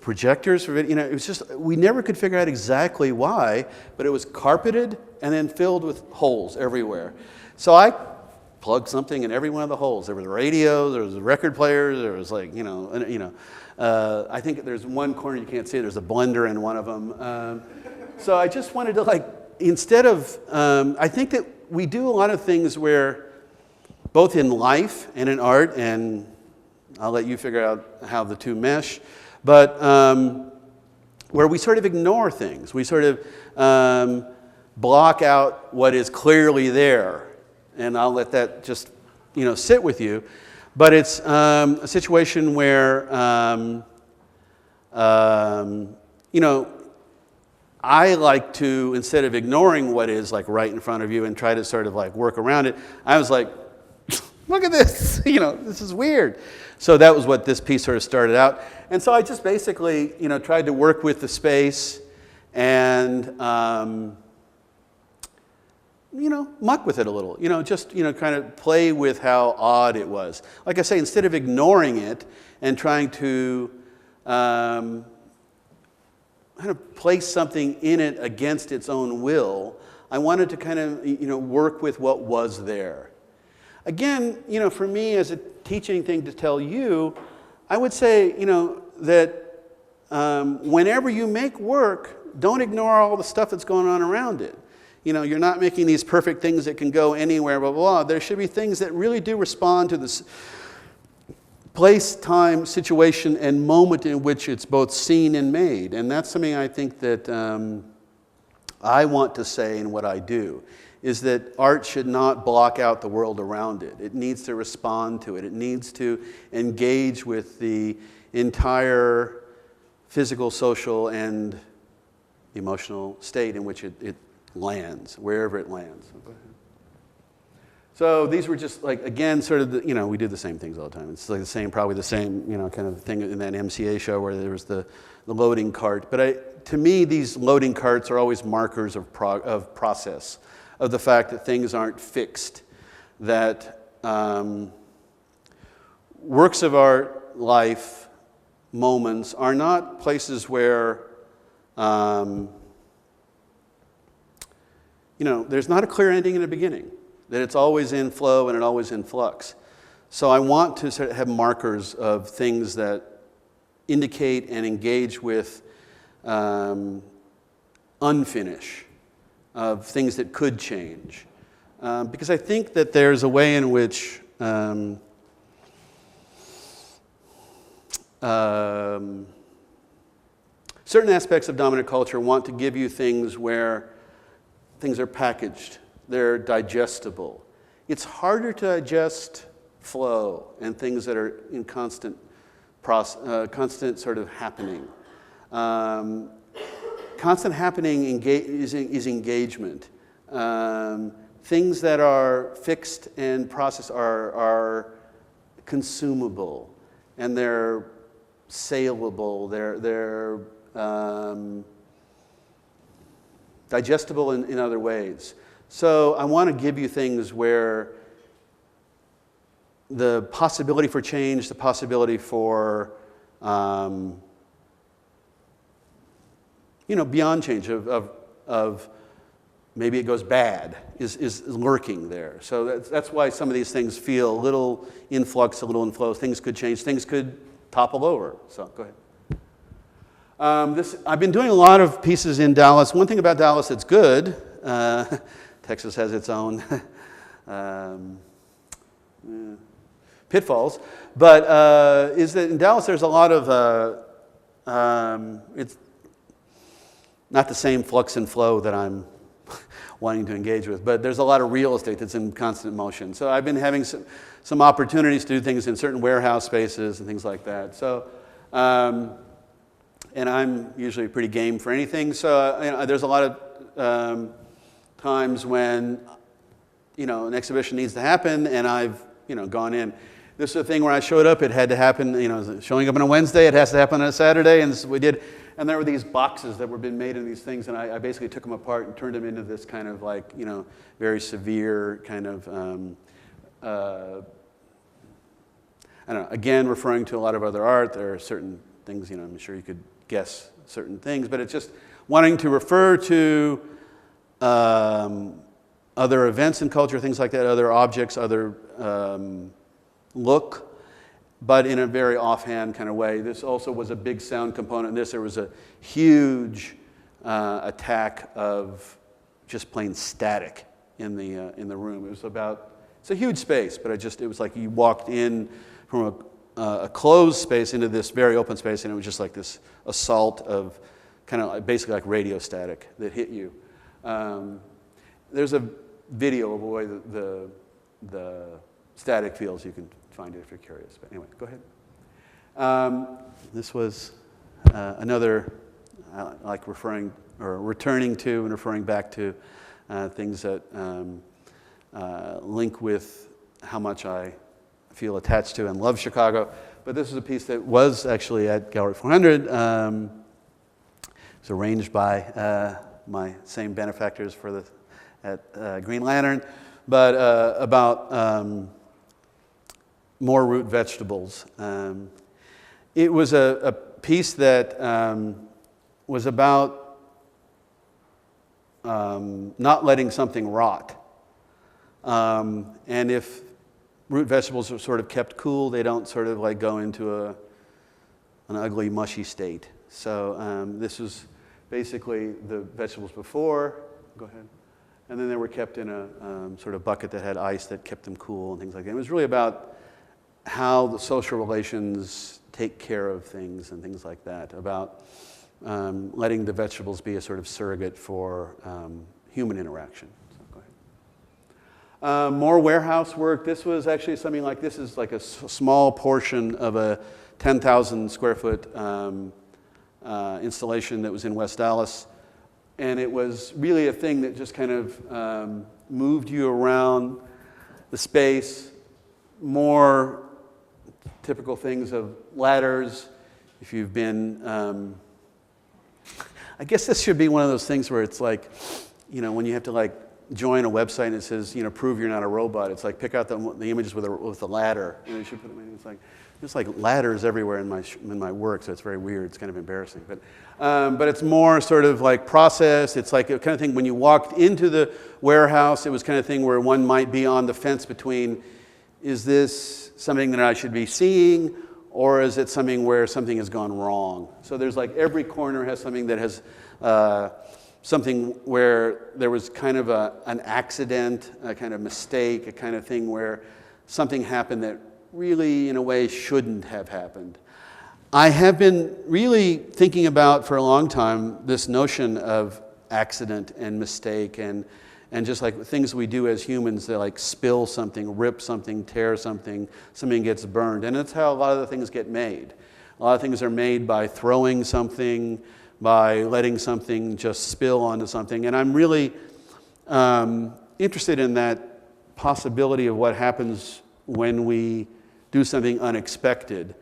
projectors for video. It was just, we never could figure out exactly why, but it was carpeted and then filled with holes everywhere. So I plugged something in every one of the holes. There was radios, there was record players, there was like, I think there's one corner you can't see, there's a blender in one of them. So I just wanted to instead of, I think that we do a lot of things where, both in life and in art, and I'll let you figure out how the two mesh, but where we sort of ignore things. We sort of block out what is clearly there. And I'll let that just, sit with you. But it's a situation where, I like to, instead of ignoring what is like right in front of you and try to sort of like work around it, I was like, look at this, this is weird. So that was what this piece sort of started out. And so I just basically, tried to work with the space and, muck with it a little, just, kind of play with how odd it was. Like I say, instead of ignoring it and trying to kind of place something in it against its own will, I wanted to kind of, work with what was there. Again, for me as a teaching thing to tell you, I would say, that whenever you make work, don't ignore all the stuff that's going on around it. You're not making these perfect things that can go anywhere, blah, blah, blah. There should be things that really do respond to this place, time, situation, and moment in which it's both seen and made. And that's something I think that I want to say in what I do, is that art should not block out the world around it. It needs to respond to it. It needs to engage with the entire physical, social, and emotional state in which it lands, wherever it lands. So these were just like, again, sort of, we do the same things all the time. It's like probably the same, kind of thing in that MCA show where there was the loading cart. But to me, these loading carts are always markers of process, of the fact that things aren't fixed, that works of art, life, moments are not places where there's not a clear ending and a beginning, that it's always in flow and it's always in flux. So I want to sort of have markers of things that indicate and engage with unfinish, of things that could change. Because I think that there's a way in which certain aspects of dominant culture want to give you things where things are packaged, they're digestible. It's harder to digest flow and things that are in constant sort of happening. Constant happening is engagement. Things that are fixed and processed are consumable, and they're saleable. They're digestible in other ways. So I want to give you things where the possibility for change, the possibility for beyond change of maybe it goes bad is lurking there. So that's why some of these things feel a little influx, a little inflow. Things could change. Things could topple over. So go ahead. I've been doing a lot of pieces in Dallas. One thing about Dallas that's good, Texas has its own pitfalls, but is that in Dallas there's a lot of, it's not the same flux and flow that I'm wanting to engage with, but there's a lot of real estate that's in constant motion. So I've been having some opportunities to do things in certain warehouse spaces and things like that. So, and I'm usually pretty game for anything. So there's a lot of times when an exhibition needs to happen, and I've gone in. This is a thing where I showed up. It had to happen. Showing up on a Wednesday, it has to happen on a Saturday, and this is what we did. And there were these boxes that were being made in these things, and I basically took them apart and turned them into this kind of very severe kind of, I don't know, again, referring to a lot of other art. There are certain things, I'm sure you could guess certain things, but it's just wanting to refer to other events in culture, things like that, other objects, other look, but in a very offhand kind of way. This also was a big sound component in this. There was a huge attack of just plain static in the room. It's a huge space, but it was like you walked in from a closed space into this very open space, and it was just like this assault of kind of basically like radio static that hit you. There's a video of the way the static feels. You can find it if you're curious. But anyway, go ahead. This was another, I like returning to and referring back to things that link with how much I feel attached to and love Chicago. But this is a piece that was actually at Gallery 400. It was arranged by my same benefactors at Green Lantern, but about more root vegetables. It was a piece that was about not letting something rot. And if root vegetables are sort of kept cool, they don't sort of like go into an ugly, mushy state. So this was basically the vegetables before. Go ahead. And then they were kept in a sort of bucket that had ice that kept them cool and things like that. It was really about how the social relations take care of things and things like that, about letting the vegetables be a sort of surrogate for human interaction. So go ahead. More warehouse work. This was actually something like, this is like a small portion of a 10,000 square foot installation that was in West Dallas. And it was really a thing that just kind of moved you around the space. More typical things of ladders. If you've been, I guess this should be one of those things where it's like, when you have to like join a website and it says, prove you're not a robot. It's like pick out the images with a ladder. You should put them in. It's like there's like ladders everywhere in my work, so it's very weird. It's kind of embarrassing, but it's more sort of like process. It's like a kind of thing when you walked into the warehouse. It was kind of thing where one might be on the fence between, is this something that I should be seeing, or is it something where something has gone wrong? So there's like every corner has something that has something where there was kind of an accident, a kind of mistake, a kind of thing where something happened that really, in a way, shouldn't have happened. I have been really thinking about for a long time this notion of accident and mistake and just like things we do as humans that like spill something, rip something, tear something, something gets burned. And that's how a lot of the things get made. A lot of things are made by throwing something, by letting something just spill onto something. And I'm really interested in that possibility of what happens when we do something unexpected.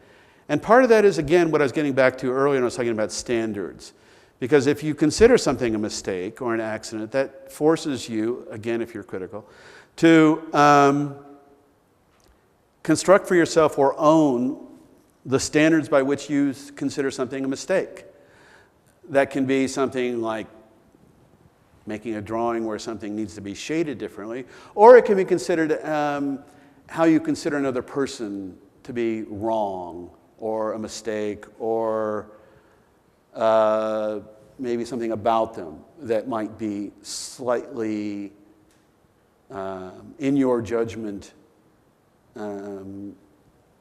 And part of that is, again, what I was getting back to earlier when I was talking about standards. Because if you consider something a mistake or an accident, that forces you, again, if you're critical, to construct for yourself or own the standards by which you consider something a mistake. That can be something like making a drawing where something needs to be shaded differently, or it can be considered how you consider another person to be wrong or a mistake or maybe something about them that might be slightly, in your judgment,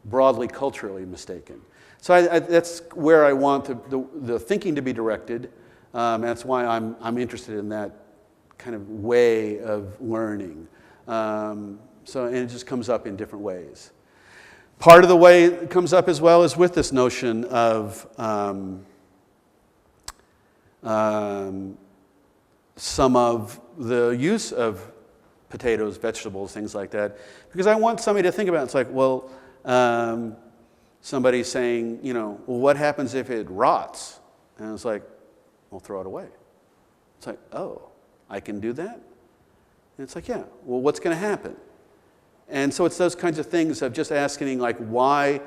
broadly culturally mistaken. So that's where I want the thinking to be directed. That's why I'm interested in that kind of way of learning. And it just comes up in different ways. Part of the way it comes up as well is with this notion of some of the use of potatoes, vegetables, things like that, because I want somebody to think about it. It's like, well, somebody saying, well, what happens if it rots? And it's like, well, throw it away. It's like, oh, I can do that? And it's like, yeah, well, what's going to happen? And so it's those kinds of things of just asking, like, why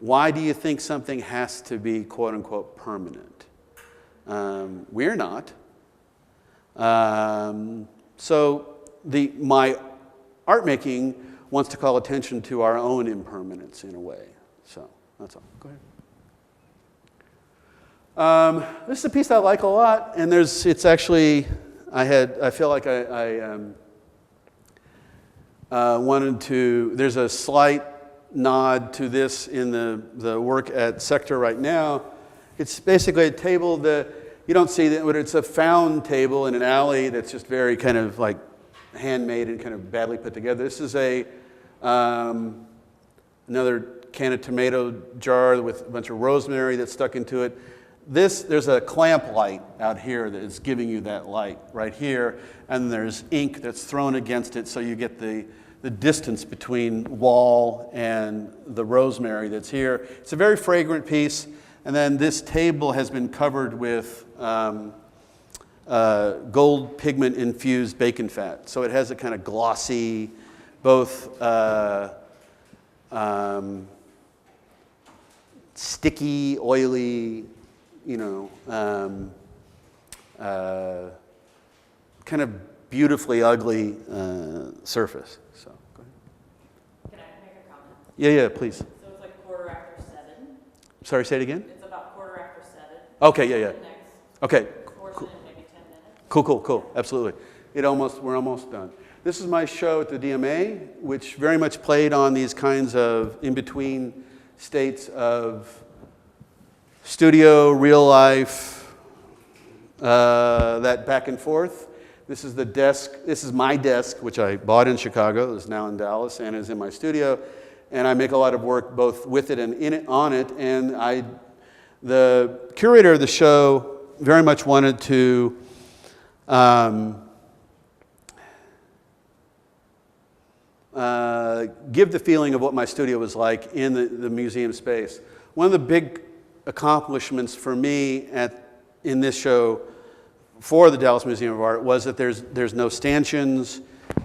do you think something has to be, quote unquote, permanent? We're not. So my art making wants to call attention to our own impermanence in a way. So that's all. Go ahead. This is a piece I like a lot, and it's actually, I feel like I wanted to, there's a slight nod to this in the work at Sector right now. It's basically a table that, you don't see that, but it's a found table in an alley that's just very kind of like handmade and kind of badly put together. This is another can of tomato jar with a bunch of rosemary that's stuck into it. There's a clamp light out here that is giving you that light right here, and there's ink that's thrown against it so you get the distance between wall and the rosemary that's here. It's a very fragrant piece, and then this table has been covered with gold pigment infused bacon fat. So it has a kind of glossy, both sticky, oily, kind of beautifully ugly surface. So, go ahead. Can I make a comment? Yeah, please. So it's like 7:15. Sorry, say it again? It's about 7:15. Okay, yeah. Next Okay. portion in maybe 10 minutes. Cool. Absolutely. We're almost done. This is my show at the DMA, which very much played on these kinds of in-between states of studio, real life, that back and forth. This is the desk. This is my desk, which I bought in Chicago. It's now in Dallas and is in my studio. And I make a lot of work both with it and on it. And the curator of the show very much wanted to give the feeling of what my studio was like in the museum space. One of the big accomplishments for me in this show for the Dallas Museum of Art was that there's no stanchions,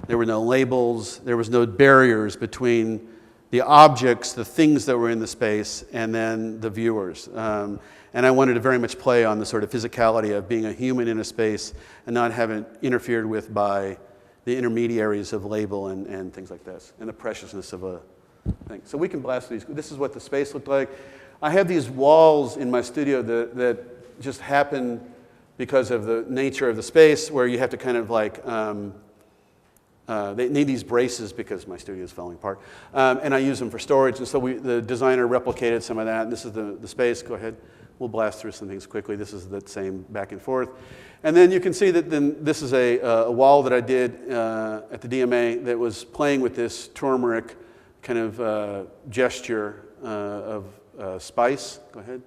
there were no labels, there was no barriers between the objects, the things that were in the space, and then the viewers. And I wanted to very much play on the sort of physicality of being a human in a space and not having interfered with by the intermediaries of label and things like this, and the preciousness of a thing. So we can blast these. This is what the space looked like. I have these walls in my studio that just happen because of the nature of the space, where you have to kind of like they need these braces because my studio is falling apart. And I use them for storage. And so the designer replicated some of that. And this is the space. Go ahead. We'll blast through some things quickly. This is the same back and forth. And then you can see that then this is a wall that I did at the DMA that was playing with this turmeric kind of gesture of spice. Go ahead.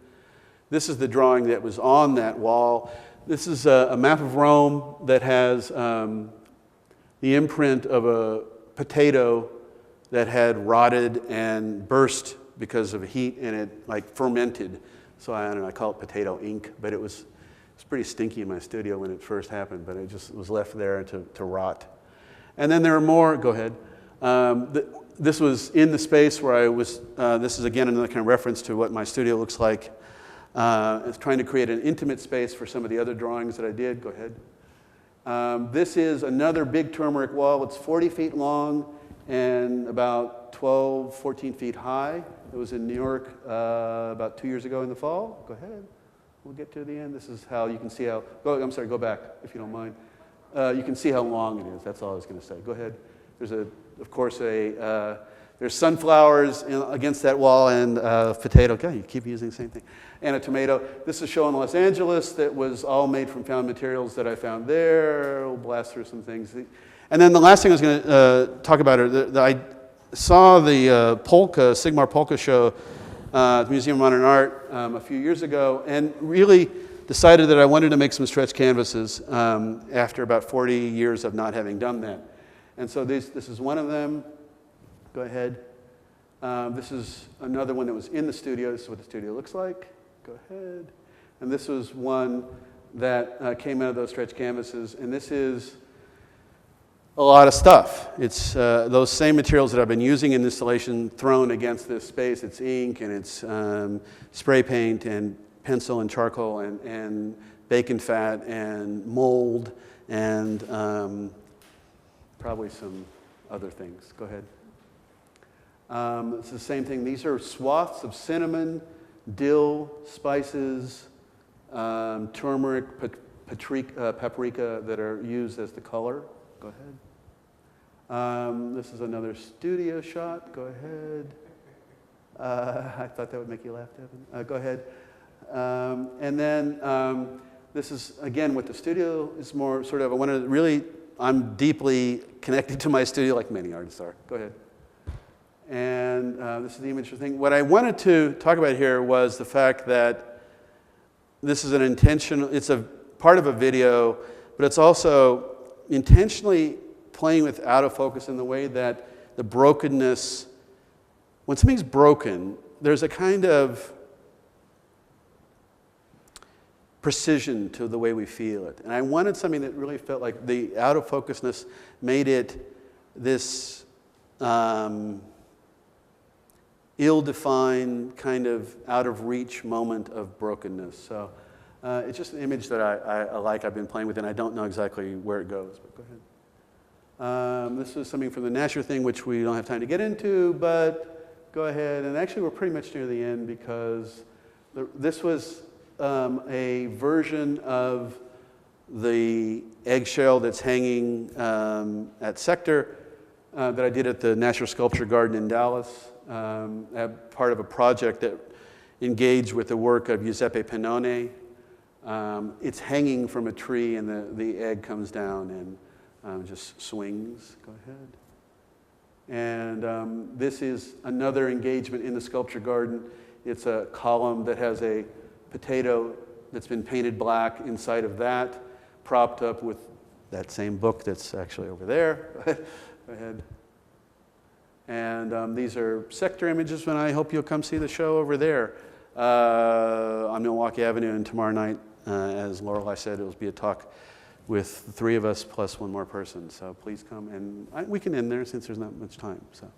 This is the drawing that was on that wall. This is a map of Rome that has the imprint of a potato that had rotted and burst because of heat, and it like fermented. So I don't know, I call it potato ink, but it was pretty stinky in my studio when it first happened, but it just was left there to rot. And then there are more, go ahead. This was in the space where I was, this is again another kind of reference to what my studio looks like. It's trying to create an intimate space for some of the other drawings that I did. Go ahead. This is another big turmeric wall. It's 40 feet long and about 12, 14 feet high. It was in New York about 2 years ago in the fall. Go ahead. We'll get to the end. This is how you can see how, go back if you don't mind. You can see how long it is. That's all I was going to say. Go ahead. There's of course, there's sunflowers against that wall and potato. God, you keep using the same thing. And a tomato. This is a show in Los Angeles that was all made from found materials that I found there. We'll blast through some things. And then the last thing I was going to talk about, I saw the Sigmar Polka show at the Museum of Modern Art a few years ago, and really decided that I wanted to make some stretch canvases after about 40 years of not having done that. And so this is one of them. Go ahead. This is another one that was in the studio. This is what the studio looks like. Go ahead. And this was one that came out of those stretch canvases. And this is a lot of stuff. It's those same materials that I've been using in installation thrown against this space. It's ink and it's spray paint and pencil and charcoal and bacon fat and mold and probably some other things. Go ahead. It's the same thing. These are swaths of cinnamon, dill, spices, turmeric, paprika that are used as the color. Go ahead. This is another studio shot. Go ahead. I thought that would make you laugh, Devin. Go ahead. And then this is, again, what the studio is more sort of, I'm deeply connected to my studio like many artists are. Go ahead. And this is the image thing. What I wanted to talk about here was the fact that this is it's a part of a video, but it's also intentionally playing with out of focus in the way that the brokenness, when something's broken, there's a kind of precision to the way we feel it. And I wanted something that really felt like the out of focusness made it this ill-defined, kind of out-of-reach moment of brokenness. So it's just an image that I like, I've been playing with, and I don't know exactly where it goes, but go ahead. This is something from the Nasher thing, which we don't have time to get into, but go ahead. And actually, we're pretty much near the end because this was a version of the eggshell that's hanging at Sector that I did at the National Sculpture Garden in Dallas. Part of a project that engaged with the work of Giuseppe Pennone. It's hanging from a tree, and the egg comes down and just swings. Go ahead. And this is another engagement in the sculpture garden. It's a column that has a potato that's been painted black inside of that, propped up with that same book that's actually over there. Go ahead. And these are sector images, and I hope you'll come see the show over there on Milwaukee Avenue. And tomorrow night, as Lorelei said, it will be a talk with the three of us plus one more person. So please come, and we can end there since there's not much time. So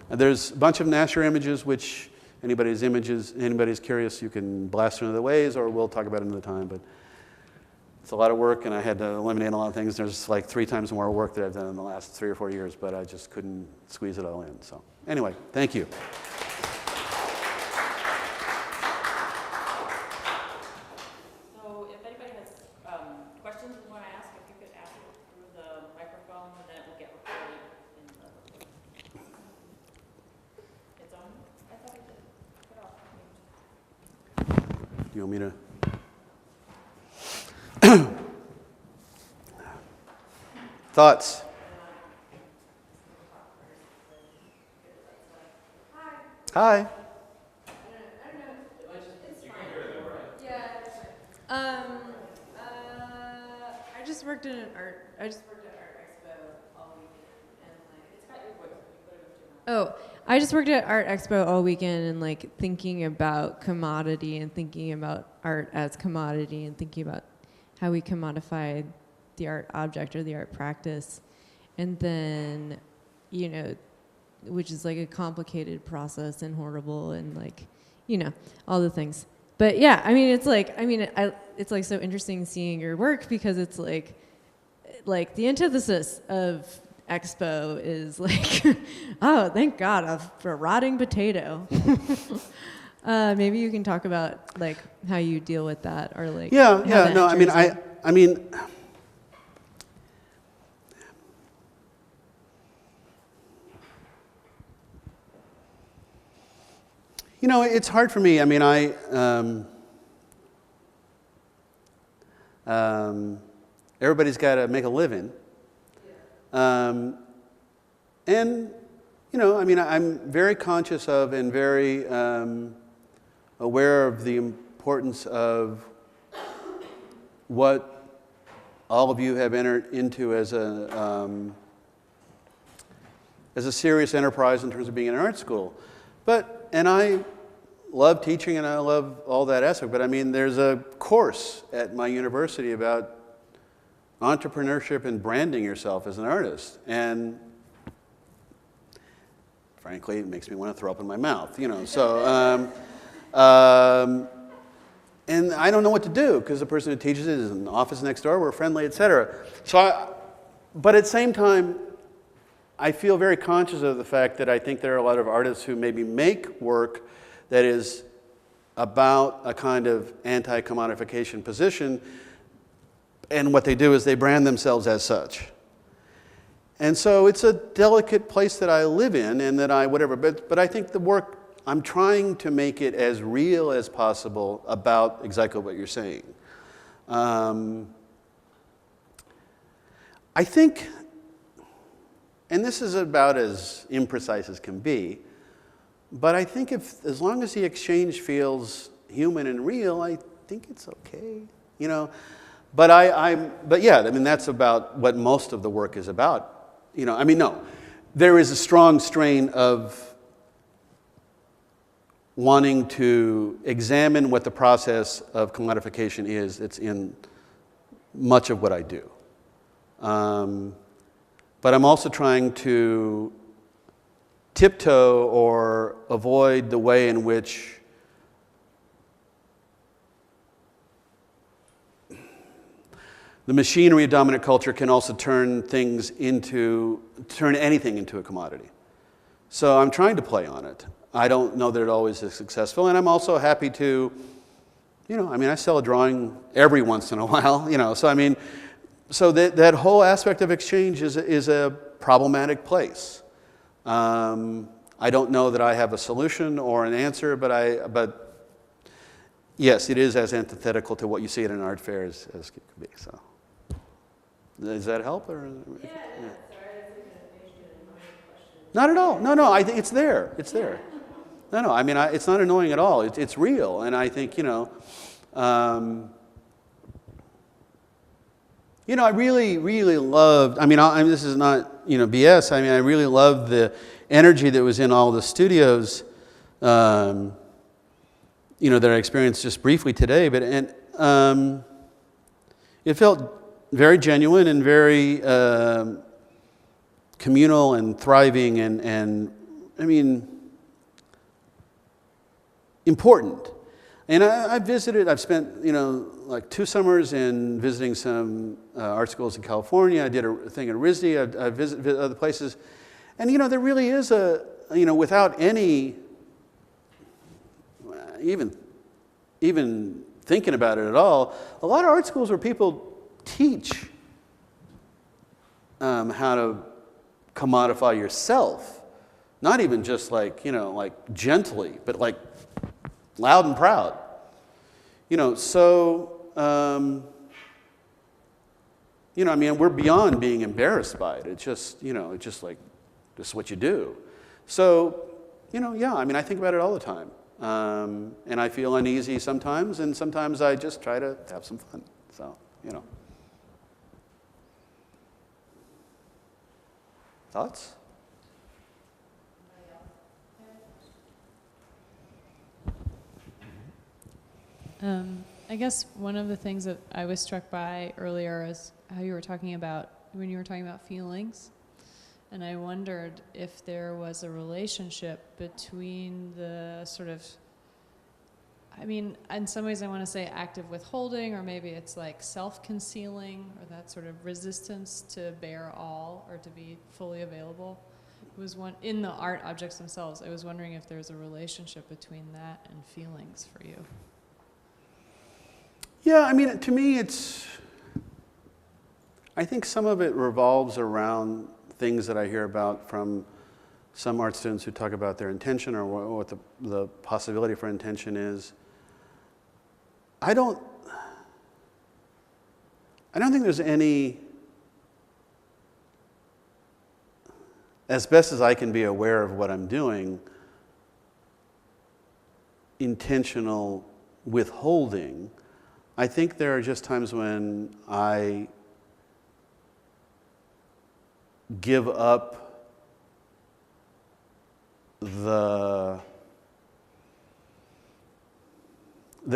there's a bunch of Nasher images, which anybody's curious, you can blast another ways, or we'll talk about it another time. But it's a lot of work, and I had to eliminate a lot of things. There's like 3 times more work that I've done in the last 3 or 4 years, but I just couldn't squeeze it all in. So anyway, thank you. So if anybody has questions you want to ask, if you could ask it through the microphone, and then it will get recorded. You want me to? Thoughts? Hi. I just worked in an art. I just worked at Art Expo all weekend, and like it's got your voice. Oh, I just worked at Art Expo all weekend, and like thinking about commodity and thinking about art as commodity and thinking about how we commodify the art object or the art practice, and then, you know, which is like a complicated process and horrible and like, you know, all the things. But yeah, I mean, it's like, it's like so interesting seeing your work because it's like the antithesis of Expo is like, oh, thank God for a rotting potato. Maybe you can talk about like how you deal with that or like. Yeah. No, I mean, you know, it's hard for me. I mean, everybody's got to make a living. And, you know, I mean, I'm very conscious of and very aware of the importance of what all of you have entered into as a serious enterprise in terms of being in an art school. And I love teaching and I love all that aspect, but I mean, there's a course at my university about entrepreneurship and branding yourself as an artist. And frankly, it makes me want to throw up in my mouth, you know. So, and I don't know what to do because the person who teaches it is in the office next door, we're friendly, et cetera. But at the same time, I feel very conscious of the fact that I think there are a lot of artists who maybe make work that is about a kind of anti-commodification position, and what they do is they brand themselves as such. And so it's a delicate place that I live in and that I whatever, but I think the work, I'm trying to make it as real as possible about exactly what you're saying. I think, and this is about as imprecise as can be, but I think as long as the exchange feels human and real, I think it's okay, you know. But yeah, I mean, that's about what most of the work is about, you know. I mean, no, there is a strong strain of wanting to examine what the process of commodification is. It's in much of what I do. But I'm also trying to tiptoe or avoid the way in which the machinery of dominant culture can also turn anything into a commodity. So I'm trying to play on it. I don't know that it always is successful, and I'm also happy to, you know, I mean, I sell a drawing every once in a while, you know, so I mean, so that whole aspect of exchange is a problematic place. I don't know that I have a solution or an answer, but yes, it is as antithetical to what you see at an art fair as it could be. So, does that help? Or Yeah. Sorry, that's like an question. Not at all. No. I think it's there. It's there. No. I mean, it's not annoying at all. It's real, and I think, you know. You know, I really, really loved, I mean, this is not, you know, BS. I mean, I really loved the energy that was in all the studios, you know, that I experienced just briefly today. It felt very genuine and very communal and thriving and I mean, important. And I've spent, you know, like 2 summers in visiting some art schools in California. I did a thing at RISD. I visited other places. And, you know, there really is you know, without any, even thinking about it at all, a lot of art schools where people teach how to commodify yourself. Not even just like, you know, like gently, but like loud and proud. I mean, we're beyond being embarrassed by it. It's just, it's just like, this is what you do. So, yeah, I mean, I think about it all the time. And I feel uneasy sometimes, and sometimes I just try to have some fun. So, Thoughts? I guess one of the things that I was struck by earlier is how you were talking about, when you were talking about feelings. And I wondered if there was a relationship between the sort of, I mean, in some ways I want to say active withholding, or maybe it's like self-concealing, or that sort of resistance to bear all or to be fully available. It was one in the art objects themselves. I was wondering if there's a relationship between that and feelings for you. Yeah, I mean, to me, I think some of it revolves around things that I hear about from some art students who talk about their intention or what the possibility for intention is. I don't think there's any, as best as I can be aware of what I'm doing, intentional withholding. I think there are just times when I give up the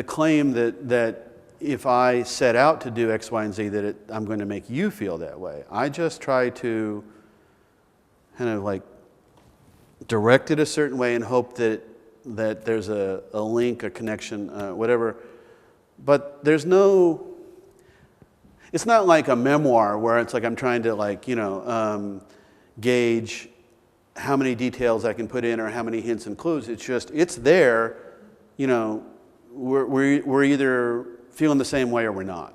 claim that if I set out to do X, Y, and Z, that I'm going to make you feel that way. I just try to kind of like direct it a certain way and hope that there's a link, a connection, whatever. But there's no, it's not like a memoir where it's like I'm trying to gauge how many details I can put in or how many hints and clues. It's just, it's there, we're either feeling the same way or we're not.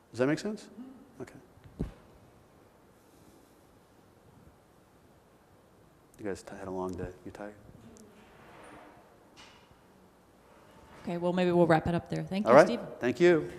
Does that make sense? Okay. You guys had a long day. You tired? Okay, well, maybe we'll wrap it up there. Thank All you, right. Stephen. Thank you.